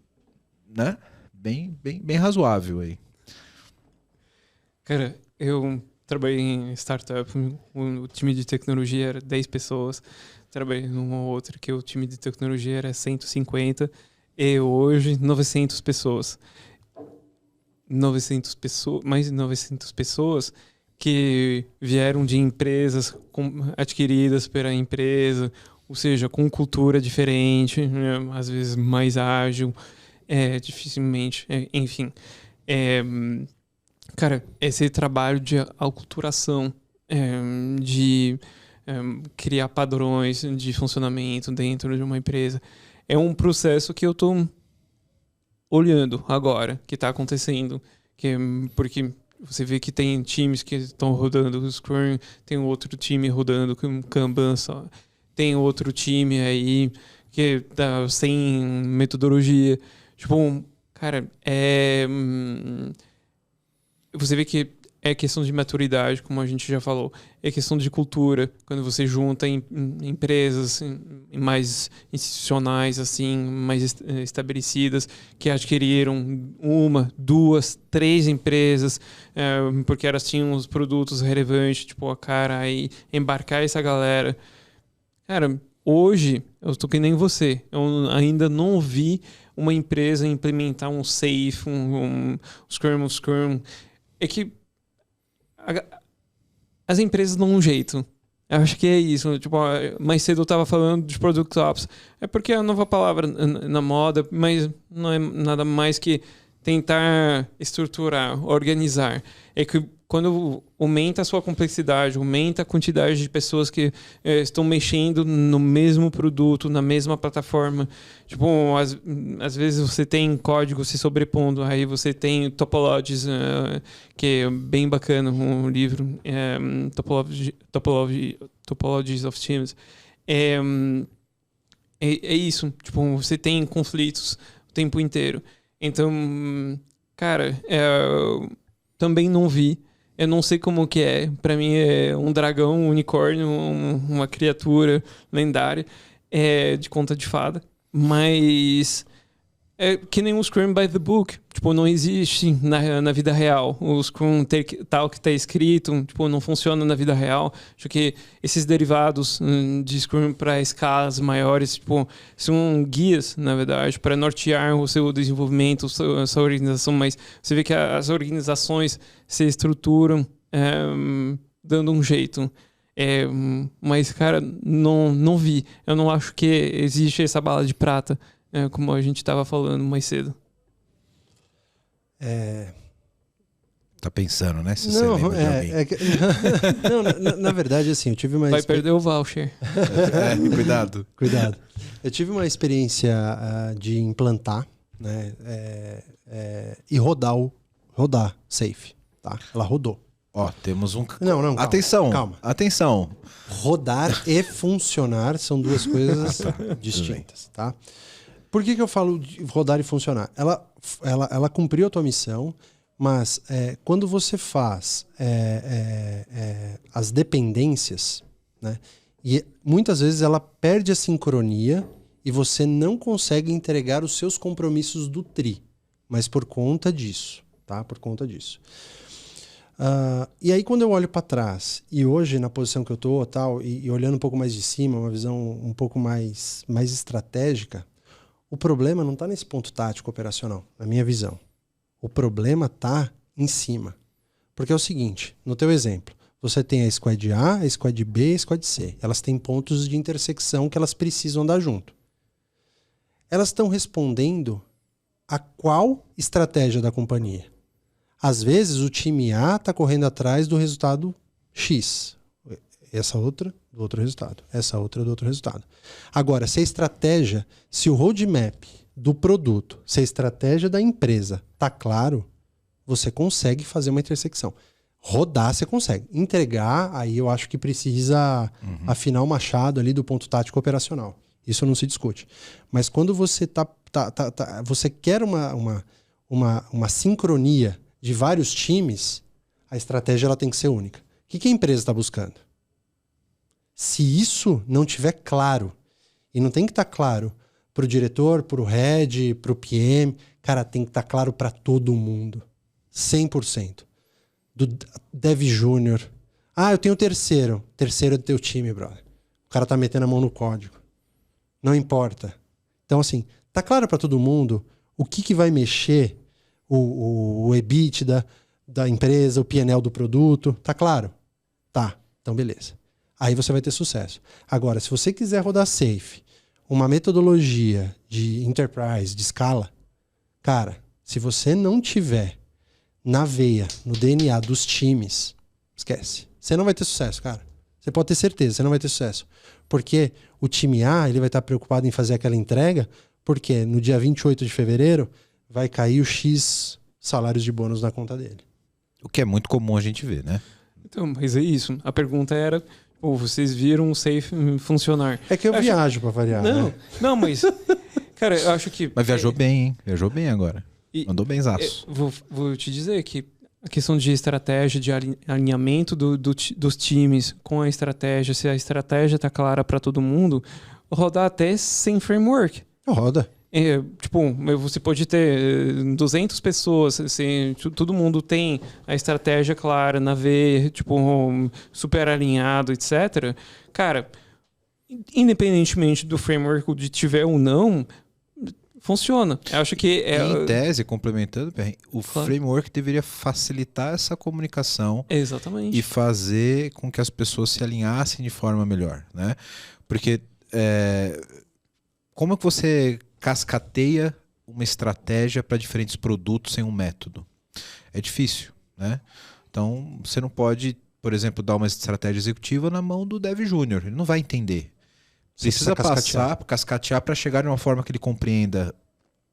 né, bem razoável aí. Cara, eu trabalhei em startup, o time de tecnologia era 10 pessoas. Trabalhei numa outra que o time de tecnologia era 150 e hoje 900 pessoas. Mais de 900 pessoas que vieram de empresas adquiridas pela empresa, ou seja, com cultura diferente, né, às vezes mais ágil, dificilmente, enfim. Cara, esse trabalho de aculturação, de criar padrões de funcionamento dentro de uma empresa, é um processo que eu estou olhando agora, que está acontecendo, porque você vê que tem times que estão rodando o Scrum, tem outro time rodando com Kanban só, tem outro time aí que tá sem metodologia. Tipo, cara, você vê que é questão de maturidade, como a gente já falou. É questão de cultura. Quando você junta em empresas mais institucionais, assim, mais estabelecidas, que adquiriram 1, 2, 3 empresas, porque elas tinham os produtos relevantes, tipo, aí embarcar essa galera. Cara, hoje, eu tô que nem você. Eu ainda não vi uma empresa implementar um Safe, um Scrum. É que as empresas dão um jeito. Eu acho que é isso. Tipo, mais cedo eu estava falando de Product Ops. É porque é a nova palavra na moda, mas não é nada mais que tentar estruturar, organizar. É que quando aumenta a sua complexidade, aumenta a quantidade de pessoas que estão mexendo no mesmo produto, na mesma plataforma. Tipo, às vezes você tem código se sobrepondo, aí você tem Topologies, que é bem bacana, um livro, Topologies of Teams. É isso, tipo, você tem conflitos o tempo inteiro. Então, cara, eu também não vi. Eu não sei como que é. Pra mim é um dragão, um unicórnio, uma criatura lendária de conta de fada. Mas é que nem um Scrum by the Book. Tipo, não existe na vida real. O Scrum tal que está escrito, tipo, não funciona na vida real. Acho que esses derivados de Scrum para escalas maiores, tipo, são guias, na verdade, para nortear o seu desenvolvimento, a sua organização. Mas você vê que as organizações se estruturam dando um jeito. Mas, cara, não vi. Eu não acho que existe essa bala de prata, como a gente estava falando mais cedo. Tá pensando, né? Se você lembra de alguém. Não, na verdade, assim, eu tive uma... Vai perder o voucher. Cuidado. Cuidado. Eu tive uma experiência de implantar, né, e rodar Safe, tá? Ela rodou. Ó, temos um... Não, calma, atenção, calma. Atenção. Rodar e funcionar são duas coisas distintas, tá? Por que eu falo de rodar e funcionar? Ela cumpriu a tua missão, mas quando você faz as dependências, né, e muitas vezes ela perde a sincronia e você não consegue entregar os seus compromissos do TRI, mas por conta disso, tá? Por conta disso. E aí quando eu olho para trás, e hoje na posição que eu tô, tal, e olhando um pouco mais de cima, uma visão um pouco mais estratégica, o problema não está nesse ponto tático operacional, na minha visão. O problema está em cima. Porque é o seguinte, no teu exemplo, você tem a Squad A, a Squad B e a Squad C. Elas têm pontos de intersecção que elas precisam andar junto. Elas estão respondendo a qual estratégia da companhia? Às vezes o time A está correndo atrás do resultado X. Essa outra do outro resultado. Essa outra do outro resultado. Agora, se a estratégia, se o roadmap do produto, se a estratégia da empresa está claro, você consegue fazer uma intersecção. Rodar, você consegue. Entregar, aí eu acho que precisa afinar o machado ali do ponto tático operacional. Isso não se discute. Mas quando você você quer uma sincronia de vários times, a estratégia ela tem que ser única. O que a empresa está buscando? Se isso não tiver claro, e não tem que estar claro para o diretor, para o head, para o PM, cara, tem que estar claro para todo mundo. 100%. Do Dev Júnior. Eu tenho o terceiro. Terceiro é do teu time, brother. O cara tá metendo a mão no código. Não importa. Então, assim, tá claro para todo mundo o que vai mexer o EBITDA da empresa, o P&L do produto. Tá claro? Tá. Então, beleza. Aí você vai ter sucesso. Agora, se você quiser rodar safe, uma metodologia de enterprise, de escala, cara, se você não tiver na veia, no DNA dos times, esquece. Você não vai ter sucesso, cara. Você pode ter certeza, você não vai ter sucesso. Porque o time A, ele vai estar preocupado em fazer aquela entrega, porque no dia 28 de fevereiro vai cair o X salários de bônus na conta dele. O que é muito comum a gente ver, né? Então, mas é isso. A pergunta era, Ou vocês viram o Safe funcionar. É que eu viajo pra variar. Não, né? não, mas... Cara, eu acho que... Mas viajou bem, hein? Viajou bem agora. E- Mandou benzaço. Vou te dizer que a questão de estratégia, de alinhamento dos times com a estratégia, se a estratégia tá clara para todo mundo, rodar até sem framework. Roda. Tipo, você pode ter 200 pessoas, assim, todo mundo tem a estratégia clara na veia, tipo, super alinhado, etc. Cara, independentemente do framework de tiver ou não, funciona. Eu acho que Em tese, complementando, o Claro. framework deveria facilitar essa comunicação Exatamente. e fazer com que as pessoas se alinhassem de forma melhor, né? Porque como é que você cascateia uma estratégia para diferentes produtos sem um método? É difícil, né? Então, você não pode, por exemplo, dar uma estratégia executiva na mão do Dev Júnior. Ele não vai entender. Precisa passar, cascatear para chegar de uma forma que ele compreenda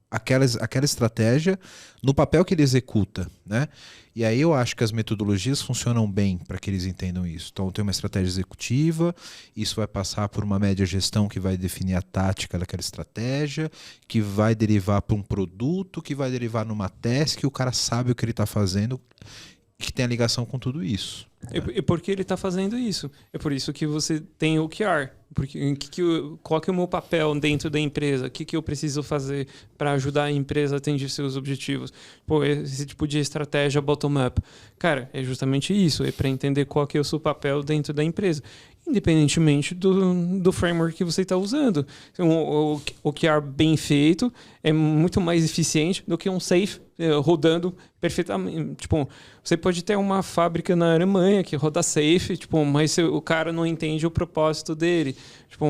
aquela estratégia no papel que ele executa, né? E aí eu acho que as metodologias funcionam bem para que eles entendam isso. Então tem uma estratégia executiva, isso vai passar por uma média gestão que vai definir a tática daquela estratégia, que vai derivar para um produto, que vai derivar numa task, que o cara sabe o que ele está fazendo e que tem a ligação com tudo isso. E por que ele está fazendo isso? É por isso que você tem o OKR. Porque, qual que é o meu papel dentro da empresa? O que eu preciso fazer para ajudar a empresa a atingir seus objetivos? Pô, esse tipo de estratégia bottom-up. Cara, é justamente isso. É para entender qual que é o seu papel dentro da empresa. Independentemente do framework que você está usando. O OKR bem feito é muito mais eficiente do que um Safe rodando perfeitamente. Tipo, você pode ter uma fábrica na Alemanha que roda Safe, tipo, mas o cara não entende o propósito dele. Tipo,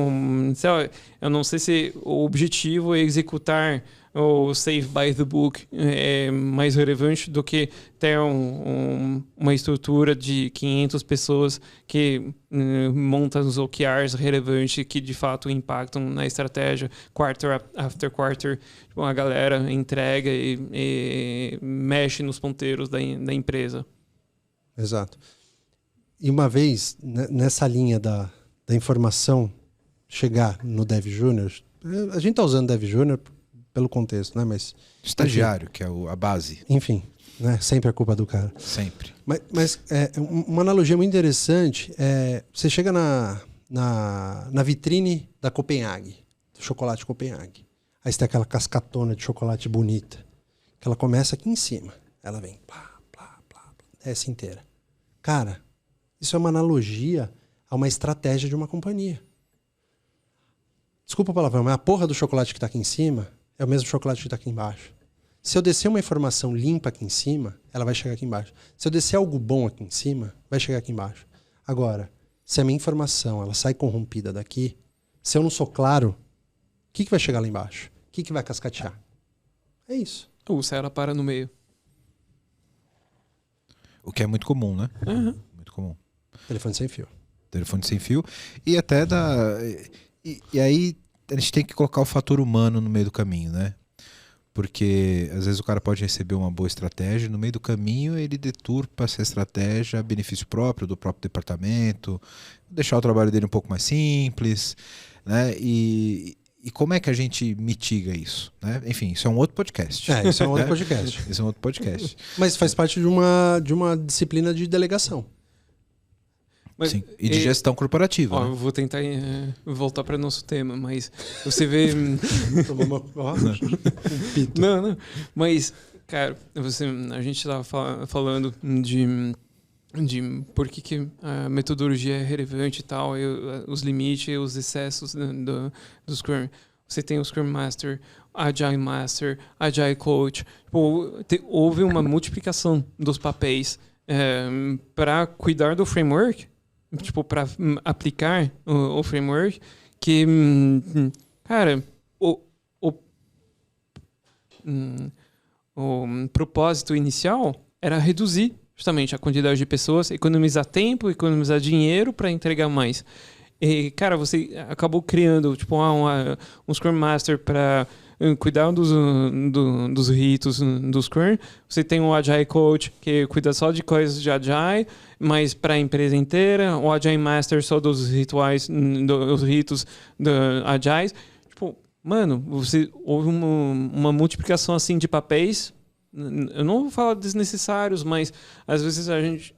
sei lá, eu não sei se o objetivo é executar o Save by the Book é mais relevante do que ter uma estrutura de 500 pessoas que montam os OKRs relevantes que de fato impactam na estratégia quarter after quarter. Tipo, a galera entrega e mexe nos ponteiros da empresa. Exato. E uma vez, nessa linha da informação chegar no Dev Júnior, a gente está usando Dev Júnior pelo contexto, né? Mas Estagiário, que é a base. enfim, né? Sempre é culpa do cara. Sempre. Mas uma analogia muito interessante é você chega na vitrine da Copenhague, do chocolate Copenhague. Aí você tem aquela cascatona de chocolate bonita, que ela começa aqui em cima. Ela vem, plá, plá, plá, desce inteira. Cara, isso é uma analogia a uma estratégia de uma companhia. Desculpa o palavrão, mas a porra do chocolate que está aqui em cima é o mesmo chocolate que está aqui embaixo. Se eu descer uma informação limpa aqui em cima, ela vai chegar aqui embaixo. Se eu descer algo bom aqui em cima, vai chegar aqui embaixo. Agora, se a minha informação ela sai corrompida daqui, se eu não sou claro, o que vai chegar lá embaixo? O que vai cascatear? É isso. Ou se ela para no meio. O que é muito comum, né? Uhum. Muito comum. Telefone sem fio. Telefone sem fio. E até E aí a gente tem que colocar o fator humano no meio do caminho, né? Porque às vezes o cara pode receber uma boa estratégia e no meio do caminho ele deturpa essa estratégia a benefício próprio do próprio departamento, deixar o trabalho dele um pouco mais simples, né? E como é que a gente mitiga isso, né? Enfim, isso é um outro podcast. Isso é um outro podcast. Isso é um outro podcast. Mas faz parte de uma disciplina de delegação. Mas, Sim. E de gestão corporativa. Ó, né? eu vou tentar voltar para nosso tema, mas você vê... Não. Mas, cara, a gente estava falando de por que a metodologia é relevante e tal, os limites e os excessos do Scrum. Você tem o Scrum Master, Agile Master, Agile Coach. Houve uma multiplicação dos papéis para cuidar do framework, para aplicar o framework, que, cara, o propósito inicial era reduzir justamente a quantidade de pessoas, economizar tempo, economizar dinheiro para entregar mais. E, cara, você acabou criando um Scrum Master para cuidar dos ritos do Scrum. Você tem o Agile Coach, que cuida só de coisas de Agile, mas para a empresa inteira. O Agile Master só dos rituais, dos ritos Agile. Tipo, mano, houve uma multiplicação assim de papéis. Eu não vou falar desnecessários, mas às vezes a gente...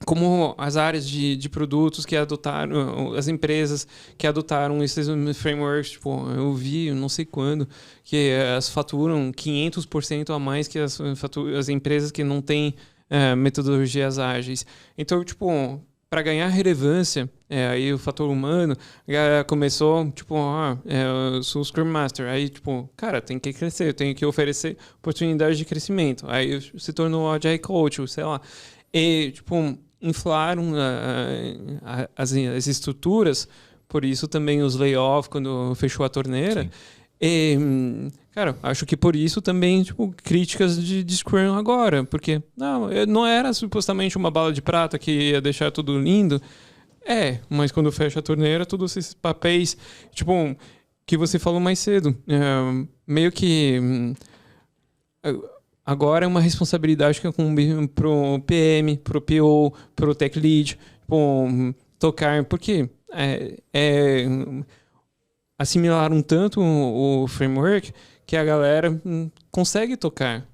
Como as áreas de produtos que adotaram, as empresas que adotaram esses frameworks, tipo, eu vi, não sei quando, que elas faturam 500% a mais que as empresas que não têm metodologias ágeis. Então, tipo, para ganhar relevância, aí o fator humano, começou, tipo, eu sou o Scrum Master. Aí, tipo, cara, tem que crescer, eu tenho que oferecer oportunidades de crescimento. Aí se tornou o Agile Coach, sei lá. E, tipo, inflaram as estruturas, por isso também os layoffs quando fechou a torneira. Sim. E, cara, acho que por isso também, tipo, críticas de Scrum agora, porque não era supostamente uma bala de prata que ia deixar tudo lindo. Mas quando fecha a torneira, todos esses papéis, tipo, que você falou mais cedo, meio que... Agora é uma responsabilidade que é pro PM, pro PO, pro Tech Lead, tocar, porque assimilaram tanto o framework que a galera consegue tocar.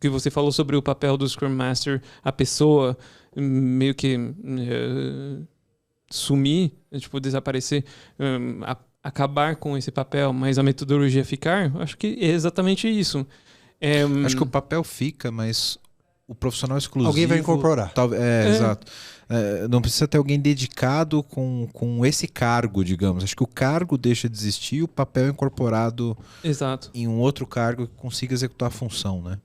Que você falou sobre o papel do Scrum Master, a pessoa meio que sumir, tipo, desaparecer, acabar com esse papel, mas a metodologia ficar, acho que é exatamente isso. Acho que o papel fica, mas o profissional exclusivo... Alguém vai incorporar. Exato. Não precisa ter alguém dedicado com esse cargo, digamos. Acho que o cargo deixa de existir, o papel é incorporado Exato. em um outro cargo que consiga executar a função, né?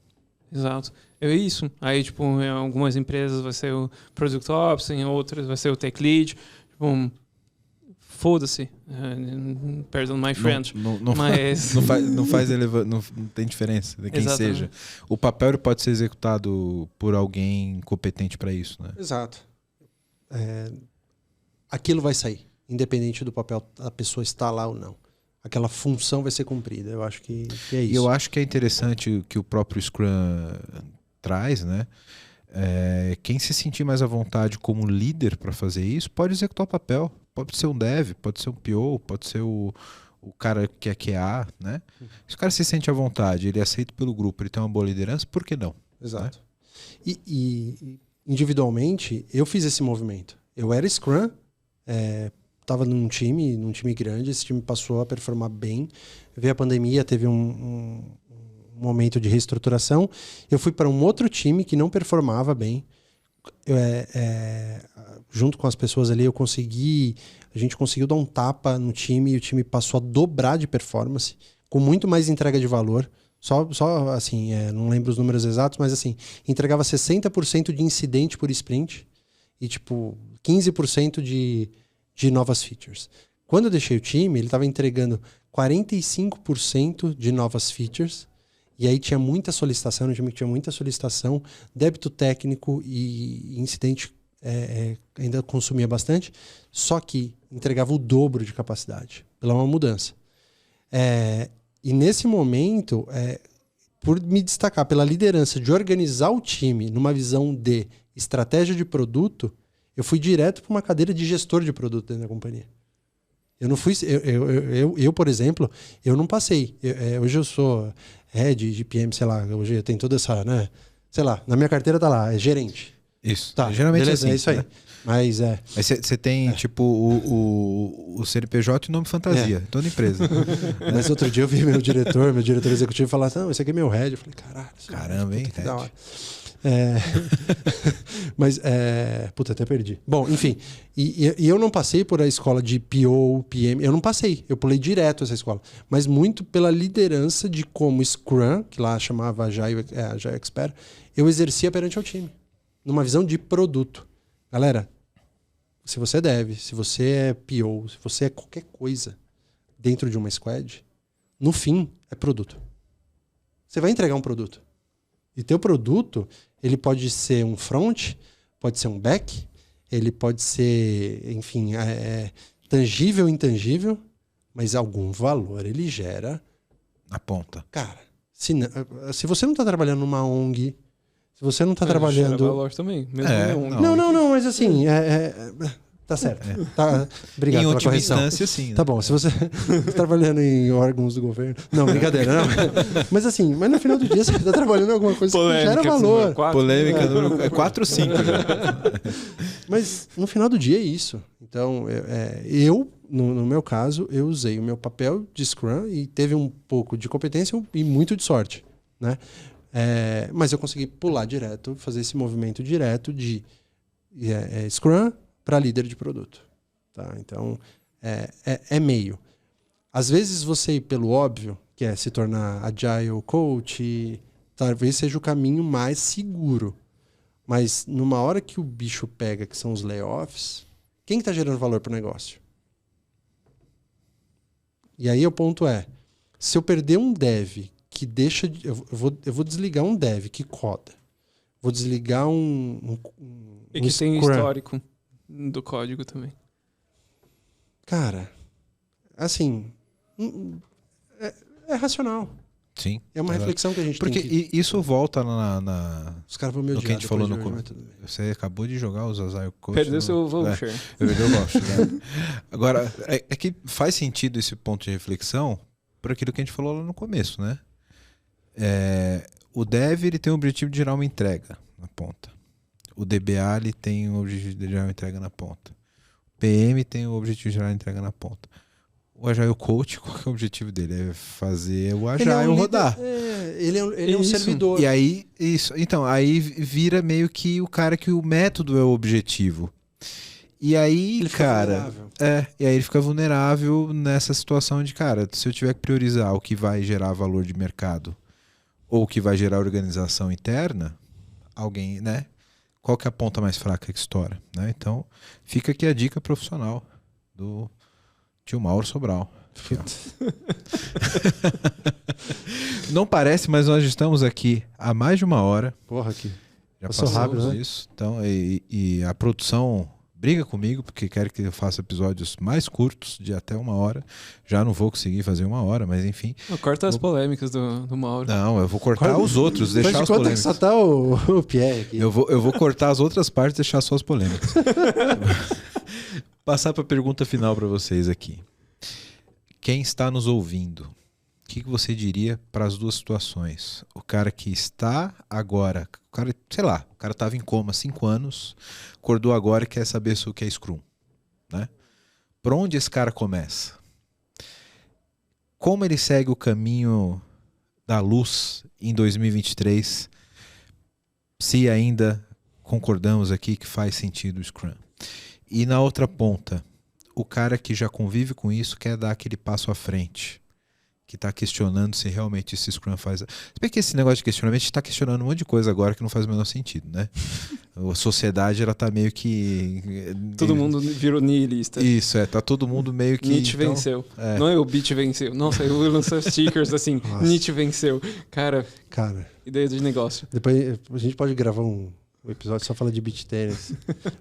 Exato. É isso. Aí, tipo, em algumas empresas vai ser o Product Ops, em outras vai ser o Tech Lead. Tipo, foda-se. Perdão, my friend. Mas... não tem diferença de quem Exatamente. seja. O papel ele pode ser executado por alguém competente para isso, né? Exato. Aquilo vai sair, independente do papel a pessoa estar lá ou não. Aquela função vai ser cumprida. Eu acho que é isso. E eu acho que é interessante o que o próprio Scrum traz, né? Quem se sentir mais à vontade como líder para fazer isso, pode executar o papel. Pode ser um dev, pode ser um PO, pode ser o cara que é QA, né? Se o cara se sente à vontade, ele é aceito pelo grupo, ele tem uma boa liderança, por que não? Exato. Né? E individualmente, eu fiz esse movimento. Eu era Scrum, estava num time grande, esse time passou a performar bem. Veio a pandemia, teve um momento de reestruturação. Eu fui para um outro time que não performava bem. Junto com as pessoas ali, a gente conseguiu dar um tapa no time e o time passou a dobrar de performance, com muito mais entrega de valor. Só assim, não lembro os números exatos, mas assim, entregava 60% de incidente por sprint e tipo 15% de novas features. Quando eu deixei o time, ele estava entregando 45% de novas features. E aí tinha muita solicitação, no time que tinha muita solicitação, débito técnico e incidente ainda consumia bastante, só que entregava o dobro de capacidade, pela uma mudança. E nesse momento, por me destacar pela liderança de organizar o time numa visão de estratégia de produto, eu fui direto para uma cadeira de gestor de produto dentro da companhia. Eu não fui... Eu, por exemplo, eu não passei. Hoje eu sou head de PM, sei lá, hoje eu tenho toda essa, né? Sei lá, na minha carteira tá lá, é gerente. Isso. Tá, geralmente beleza, é assim. É isso aí. Né? Mas Mas você tem, tipo, o CNPJ e o nome fantasia, toda empresa. Mas outro dia eu vi meu diretor executivo falar, não, esse aqui é meu head. Eu falei, caramba, hein, que da hora. Mas, puta, até perdi. Bom, enfim. E eu não passei por a escola de PO, PM. Eu não passei. Eu pulei direto essa escola. Mas muito pela liderança de como Scrum, que lá chamava Agile Expert, eu exercia perante ao time. Numa visão de produto. Galera, se você deve, se você é PO, se você é qualquer coisa dentro de uma squad, no fim, é produto. Você vai entregar um produto. E teu produto, ele pode ser um front, pode ser um back, ele pode ser, enfim, tangível, intangível, mas algum valor ele gera. Na ponta. Cara, se você não está trabalhando numa ONG, se você não está Gera trabalhando... valor também. Mesmo Não, mas assim... Tá certo. Tá, obrigado em pela última correção. instância, sim. Né? Tá bom, se você tá trabalhando em órgãos do governo... Não, brincadeira. Não. Mas assim, mas no final do dia você tá trabalhando em alguma coisa que gera valor. Polêmica número 4 ou 5. Mas no final do dia é isso. Então, no meu caso, eu usei o meu papel de Scrum e teve um pouco de competência e muito de sorte, né? Mas eu consegui pular direto, fazer esse movimento direto de Scrum para líder de produto. Tá? Então, é meio. Às vezes você ir pelo óbvio, que é se tornar Agile Coach, talvez seja o caminho mais seguro. Mas numa hora que o bicho pega, que são os layoffs, quem está gerando valor para o negócio? E aí o ponto é, se eu perder um dev que deixa... Eu vou desligar um dev que coda. Vou desligar E que tem Scrum. histórico do código também. Cara, assim, é racional. Sim. É uma reflexão que a gente Porque tem que... isso volta Os caras vão me no odiar que a gente falou no depois de começo. hoje, mas tudo bem. Você acabou de jogar os Agile Coach. Perdeu seu voucher. Perdeu o voucher, né? Agora, é que faz sentido esse ponto de reflexão por aquilo que a gente falou lá no começo, né? O dev ele tem o objetivo de gerar uma entrega na ponta. O DBA ele tem o objetivo de gerar uma entrega na ponta. O PM tem o objetivo de gerar uma entrega na ponta. O Agile Coach, qual que é o objetivo dele? É fazer o Agile rodar. Ele é um servidor. E aí, então, aí vira meio que o cara que o método é o objetivo. E aí, Ele fica vulnerável. E aí ele fica vulnerável nessa situação de, cara, se eu tiver que priorizar o que vai gerar valor de mercado ou o que vai gerar organização interna, alguém, né? Qual que é a ponta mais fraca que estoura, né? Então, fica aqui a dica profissional do tio Mauro Sobral. Não parece, mas nós estamos aqui há mais de 1 hora. Porra, aqui. Já Passou passamos rápido, né? isso. Então, e a produção briga comigo porque quer que eu faça episódios mais curtos, de até 1 hora. Já não vou conseguir fazer 1 hora, mas enfim. Corta as polêmicas do Mauro. Não, eu vou cortar os outros, deixar Faz as de conta que polêmicas. só tá o Pierre aqui. Eu vou cortar as outras partes e deixar só as polêmicas. Passar para a pergunta final para vocês aqui. Quem está nos ouvindo, o que você diria para as duas situações? O cara que está agora, o cara, sei lá, o cara estava em coma há 5 anos, acordou agora e quer saber o que é Scrum, né? Por onde esse cara começa? Como ele segue o caminho da luz em 2023, se ainda concordamos aqui que faz sentido o Scrum? E na outra ponta, o cara que já convive com isso quer dar aquele passo à frente, que está questionando se realmente esse Scrum faz... Se bem que esse negócio de questionamento, a gente está questionando um monte de coisa agora que não faz o menor sentido, né? A sociedade, ela tá meio que... Todo mundo virou nihilista. Isso, tá todo mundo meio que... Nietzsche então, venceu. Não é o Beat venceu. Nossa, eu lançei stickers assim, Nietzsche venceu. Cara, ideia de negócio. Depois a gente pode gravar um episódio só fala de beach tennis.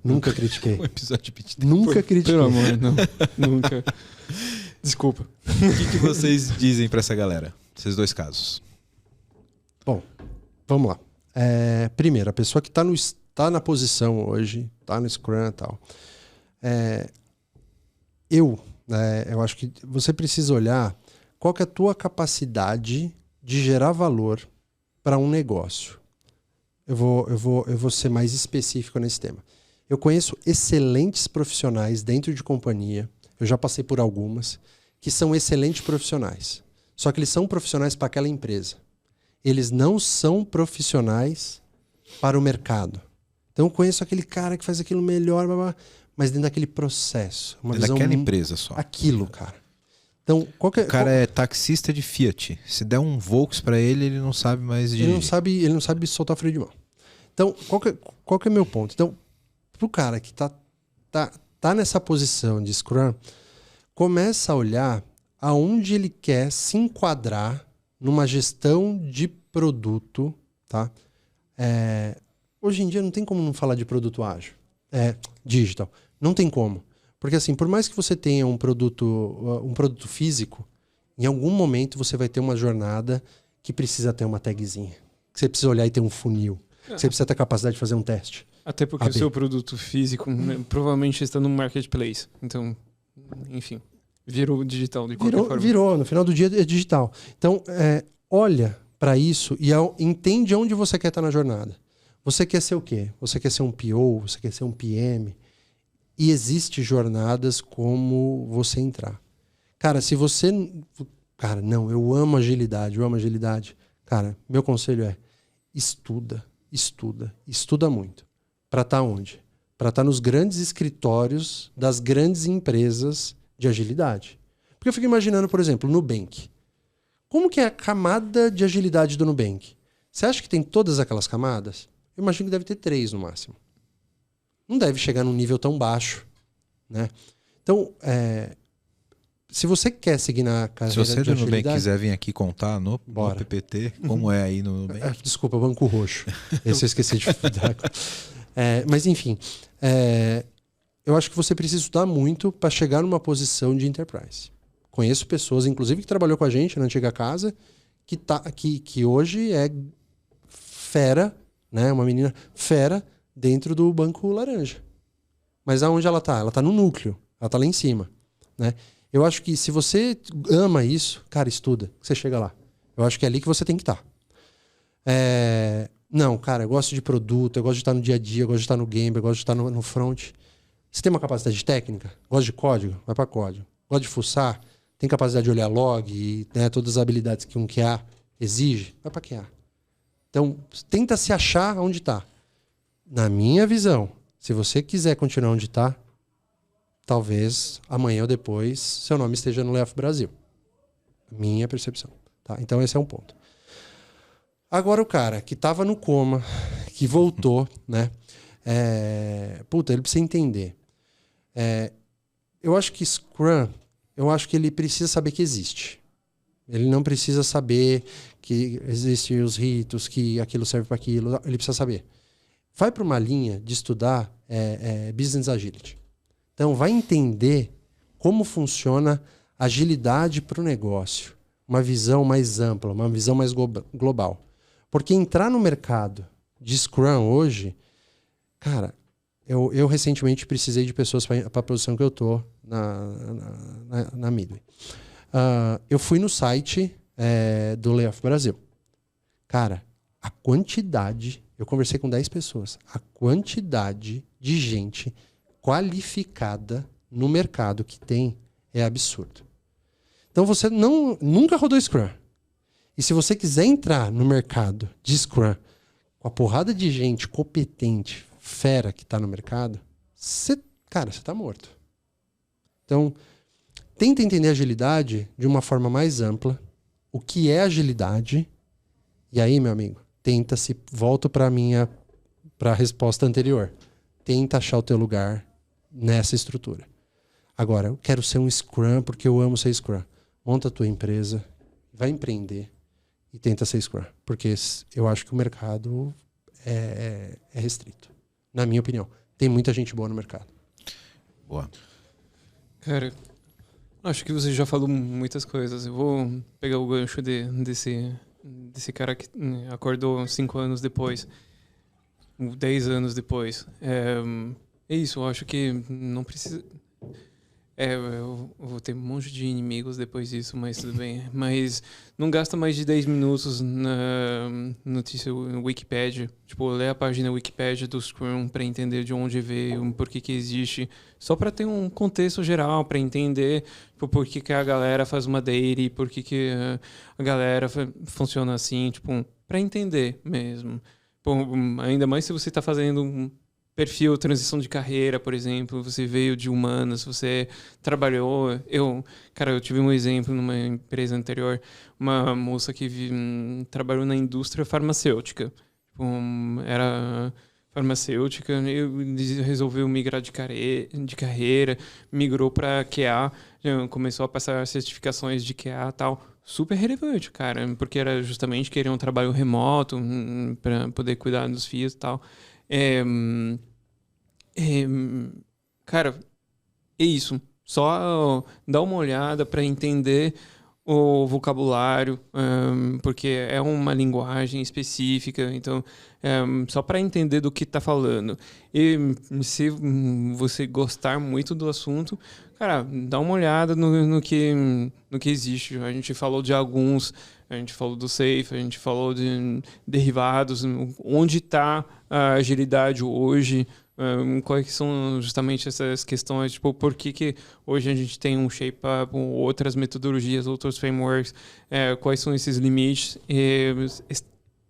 Nunca critiquei. Um episódio de beach tennis. Nunca critiquei. Pelo amor, não. Nunca. Desculpa. O que vocês dizem para essa galera? Esses dois casos. Bom, vamos lá. Primeiro, a pessoa que tá na posição hoje, tá no Scrum e tal. Eu acho que você precisa olhar qual que é a tua capacidade de gerar valor para um negócio. Eu vou ser mais específico nesse tema. Eu conheço excelentes profissionais dentro de companhia, eu já passei por algumas, que são excelentes profissionais. Só que eles são profissionais para aquela empresa. Eles não são profissionais para o mercado. Então eu conheço aquele cara que faz aquilo melhor, mas dentro daquele processo. Uma visão daquela empresa só. Aquilo, cara. Então, o cara é taxista de Fiat. Se der um Volks para ele, ele não sabe mais dirigir. Ele não sabe soltar freio de mão. Então, qual que é o meu ponto? Então, pro cara que tá nessa posição de Scrum, começa a olhar aonde ele quer se enquadrar numa gestão de produto, tá? Hoje em dia não tem como não falar de produto ágil. Digital. Não tem como. Porque assim, por mais que você tenha um produto físico, em algum momento você vai ter uma jornada que precisa ter uma tagzinha. Que você precisa olhar e ter um funil. Que você precisa ter capacidade de fazer um teste. Até porque o seu produto físico provavelmente está no marketplace. Então, enfim, virou digital de qualquer forma. Virou, no final do dia é digital. Então, olha para isso e entende onde você quer estar na jornada. Você quer ser o quê? Você quer ser um PO? Você quer ser um PM? E existem jornadas como você entrar. Cara, se você... Cara, não, eu amo agilidade. Cara, meu conselho é estuda muito. Para estar onde? Para estar nos grandes escritórios das grandes empresas de agilidade. Porque eu fico imaginando, por exemplo, o Nubank. Como que é a camada de agilidade do Nubank? Você acha que tem todas aquelas camadas? Eu imagino que deve ter 3 no máximo. Não deve chegar num nível tão baixo, né? Então, se você quer seguir na carreira se você de do Nubank agilidade... quiser vir aqui contar no PPT, como é aí no Nubank. Desculpa, Banco Roxo. Esse eu esqueci de dar. Mas, enfim, eu acho que você precisa estudar muito para chegar numa posição de enterprise. Conheço pessoas, inclusive, que trabalhou com a gente na antiga casa, que hoje é fera, né? Uma menina fera dentro do Banco Laranja. Mas aonde ela está? Ela está no núcleo. Ela está lá em cima, né? Eu acho que se você ama isso, cara, estuda, que você chega lá. Eu acho que é ali que você tem que estar. Não, cara, eu gosto de produto, eu gosto de estar no dia a dia, eu gosto de estar no game, eu gosto de estar no front. Você tem uma capacidade técnica? Gosta de código? Vai para código. Gosta de fuçar? Tem capacidade de olhar log e, né, todas as habilidades que um QA exige? Vai para QA. Então, tenta se achar onde está. Na minha visão, se você quiser continuar onde está, talvez amanhã ou depois seu nome esteja no Layoff Brasil. Minha percepção. Tá? Então esse é um ponto. Agora o cara que estava no coma, que voltou, né? Ele precisa entender. Eu acho que Scrum, ele precisa saber que existe. Ele não precisa saber que existem os ritos, que aquilo serve para aquilo. Ele precisa saber. Vai para uma linha de estudar Business Agility. Então, vai entender como funciona agilidade para o negócio. Uma visão mais ampla, uma visão mais global. Porque entrar no mercado de Scrum hoje... Cara, eu recentemente precisei de pessoas para a posição que eu estou na Midway. Eu fui no site do Layoff Brasil. Cara, a quantidade... Eu conversei com 10 pessoas. A quantidade de gente qualificada no mercado que tem é absurdo. Então você nunca rodou Scrum. E se você quiser entrar no mercado de Scrum com a porrada de gente competente, fera que está no mercado, você está morto. Então, tenta entender agilidade de uma forma mais ampla. O que é agilidade? E aí, meu amigo, volto para a resposta anterior. Tenta achar o teu lugar nessa estrutura. Agora, eu quero ser um Scrum porque eu amo ser Scrum. Monta a tua empresa, vai empreender e tenta ser Scrum. Porque eu acho que o mercado é restrito. Na minha opinião. Tem muita gente boa no mercado. Boa. Cara, acho que você já falou muitas coisas. Eu vou pegar o gancho desse cara que acordou 5 anos depois. 10 anos depois. É isso, eu acho que não precisa... eu vou ter um monte de inimigos depois disso, mas tudo bem. Mas não gasta mais de 10 minutos na notícia Wikipedia. Tipo, lê a página Wikipedia do Scrum para entender de onde veio, por que existe. Só para ter um contexto geral, para entender por que a galera faz uma daily, por que a galera funciona assim, tipo, para entender mesmo. Ainda mais se você está fazendo um perfil, transição de carreira, por exemplo, você veio de humanas, você trabalhou... Eu tive um exemplo numa empresa anterior, uma moça que trabalhou na indústria farmacêutica. Era farmacêutica, e resolveu migrar de carreira, migrou para QA, começou a passar certificações de QA e tal. Super relevante, cara, porque era justamente querer um trabalho remoto para poder cuidar dos filhos e tal. Cara, é isso. Só dá uma olhada para entender o vocabulário, porque é uma linguagem específica, então só para entender do que está falando. E se você gostar muito do assunto, cara, dá uma olhada no que existe. A gente falou de alguns, a gente falou do Safe, a gente falou de derivados, onde está a agilidade hoje. Quais são justamente essas questões, tipo, por que hoje a gente tem um shape-up, outras metodologias, outros frameworks, quais são esses limites,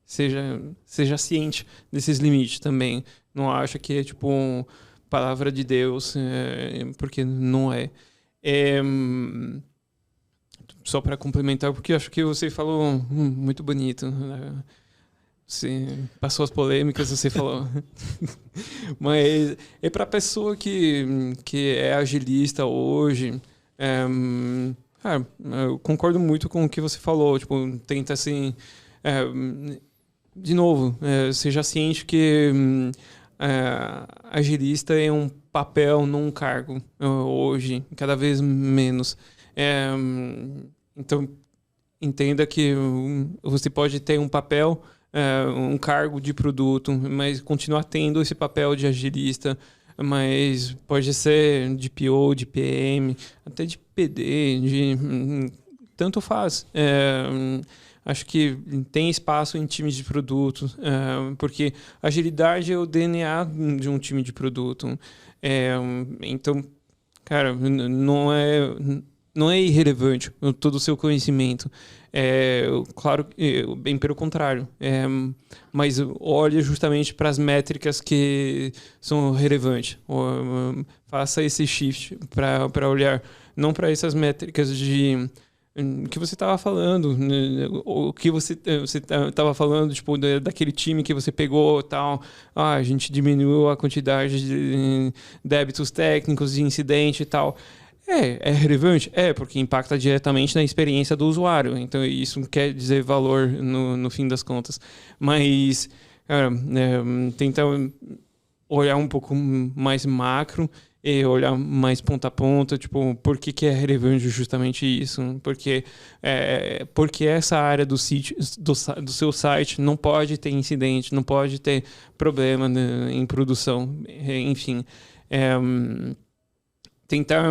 seja ciente desses limites também. Não acha que é tipo palavra de Deus, porque não é. Só para complementar, porque eu acho que você falou muito bonito, né? Você passou as polêmicas, você falou. Mas é para a pessoa que é agilista hoje. Eu concordo muito com o que você falou. Tipo, tenta assim. De novo, seja ciente que agilista é um papel, não um cargo. Hoje, cada vez menos. Então, entenda que você pode ter um papel. Um cargo de produto, mas continuar tendo esse papel de agilista, mas pode ser de PO, de PM, até de PD, tanto faz. Acho que tem espaço em times de produto, porque agilidade é o DNA de um time de produto. Então, cara, não é irrelevante todo o seu conhecimento. Claro, bem pelo contrário. Mas olhe justamente para as métricas que são relevantes. Faça esse shift para olhar não para essas métricas de que você estava falando, o que você estava falando, tipo, daquele time que você pegou, tal. A gente diminuiu a quantidade de débitos técnicos, de incidente e tal. É relevante? Porque impacta diretamente na experiência do usuário. Então, isso quer dizer valor no fim das contas. Mas, cara, tenta olhar um pouco mais macro e olhar mais ponta a ponta. Tipo, por que é relevante justamente isso? Porque essa área do seu site não pode ter incidente, não pode ter problema em produção. Enfim, tentar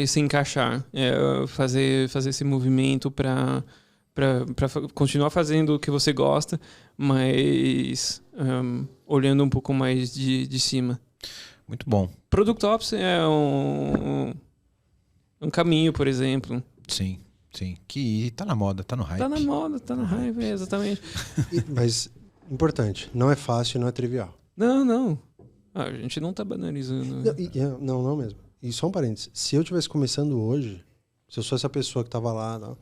se encaixar, fazer esse movimento para continuar fazendo o que você gosta, mas olhando um pouco mais de cima. Muito bom. Product Ops é um caminho, por exemplo. Sim. Que tá na moda, tá no hype. Tá na moda, tá no hype, exatamente. Mas, importante, não é fácil, não é trivial. Não. A gente não tá banalizando. Não mesmo. E só um parênteses. Se eu estivesse começando hoje, se eu sou essa pessoa que estava lá, não,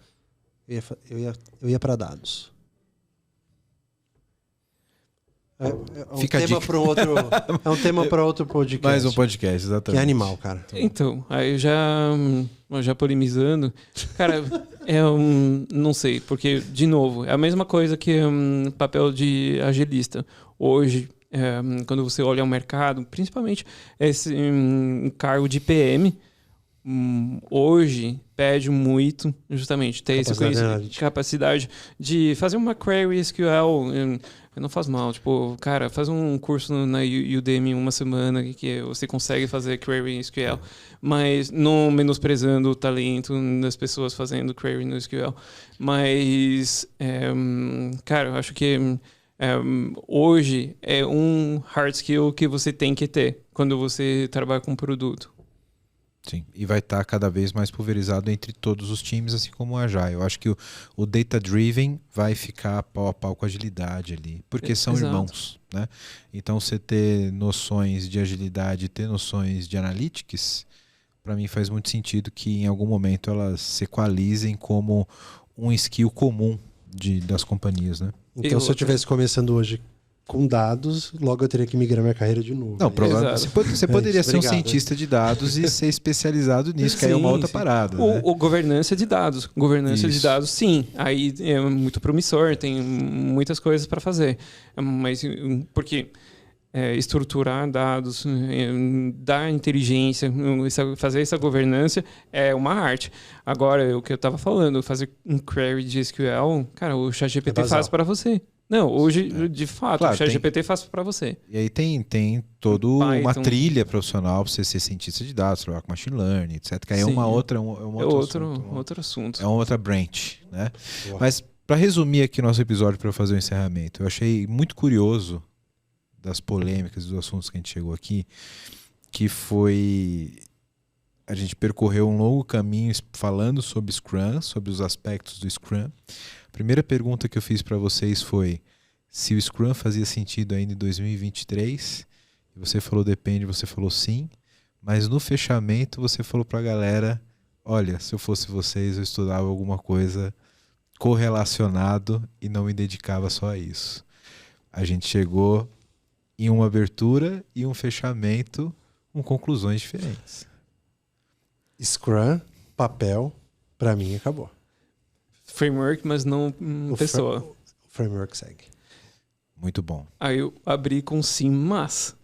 eu ia para dados. É um tema para outro podcast. Mais um podcast, exatamente. Que é animal, cara. Então, aí já polemizando, cara, não sei, porque, de novo, é a mesma coisa que papel de agilista. Hoje, quando você olha o mercado, principalmente esse cargo de PM, hoje pede muito justamente ter essa capacidade de fazer uma query SQL. Não faz mal, tipo, cara, faz um curso na Udemy uma semana que você consegue fazer query SQL, mas não menosprezando o talento das pessoas fazendo query no SQL. Mas, cara, eu acho que hoje é um hard skill que você tem que ter quando você trabalha com produto. Sim, e vai estar cada vez mais pulverizado entre todos os times, assim como o Agile. Eu acho que o Data-Driven vai ficar pau a pau com a agilidade ali, porque são irmãos, né? Então, você ter noções de agilidade, ter noções de analytics, para mim faz muito sentido que em algum momento elas se equalizem como um skill comum das companhias, né? Então, se eu estivesse começando hoje com dados, logo eu teria que migrar minha carreira de novo. Não, provavelmente você poderia ser um cientista de dados e ser especializado nisso, que aí é uma outra parada. Né? O governança de dados. Governança de dados, sim. Aí é muito promissor, tem muitas coisas para fazer. Mas porque estruturar dados, dar inteligência, fazer essa governança é uma arte. Agora, o que eu estava falando, fazer um query de SQL, cara, o ChatGPT faz para você. Não, hoje, de fato, claro, o ChatGPT faz para você. E aí tem toda uma trilha profissional para você ser cientista de dados, trabalhar com machine learning, etc. Que aí é outro assunto. É uma outra branch, né? Boa. Mas para resumir aqui nosso episódio para fazer o encerramento, eu achei muito curioso das polêmicas, dos assuntos que a gente chegou aqui, que foi... A gente percorreu um longo caminho falando sobre Scrum, sobre os aspectos do Scrum. A primeira pergunta que eu fiz para vocês foi se o Scrum fazia sentido ainda em 2023. E você falou depende, você falou sim. Mas no fechamento você falou para a galera, olha, se eu fosse vocês eu estudava alguma coisa correlacionado e não me dedicava só a isso. A gente chegou em uma abertura e um fechamento com conclusões diferentes. Scrum, papel, para mim acabou. Framework, mas não pessoa. O framework segue. Muito bom. Aí eu abri com sim, mas...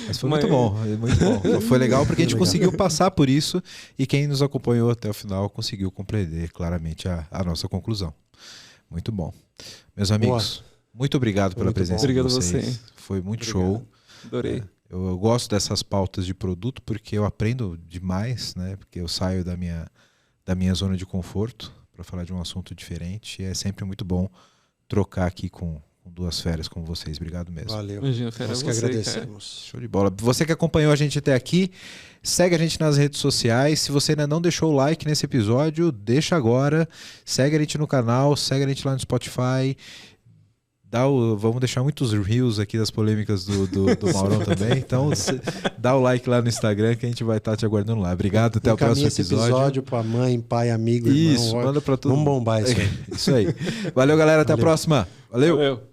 Mas foi muito bom, muito bom. Foi legal porque a gente conseguiu passar por isso e quem nos acompanhou até o final conseguiu compreender claramente a nossa conclusão. Muito bom. Meus amigos, muito obrigado pela presença de vocês. Obrigado a você. Foi muito show. Adorei. Eu gosto dessas pautas de produto porque eu aprendo demais, né? Porque eu saio da minha zona de conforto para falar de um assunto diferente. E é sempre muito bom trocar aqui com duas feras como vocês. Obrigado mesmo. Valeu. Imagina, fera, nós que agradecemos. Cara. Show de bola. Você que acompanhou a gente até aqui, segue a gente nas redes sociais. Se você ainda não deixou o like nesse episódio, deixa agora. Segue a gente no canal, segue a gente lá no Spotify. Vamos deixar muitos reels aqui das polêmicas do Maurão também. Então, dá o like lá no Instagram que a gente vai estar te aguardando lá. Obrigado, até o próximo episódio. Esse episódio para mãe, pai, amigo, irmão. Isso, manda para todo mundo. Vamos bombar isso aí. Isso aí. Valeu, galera. Até a próxima. Valeu.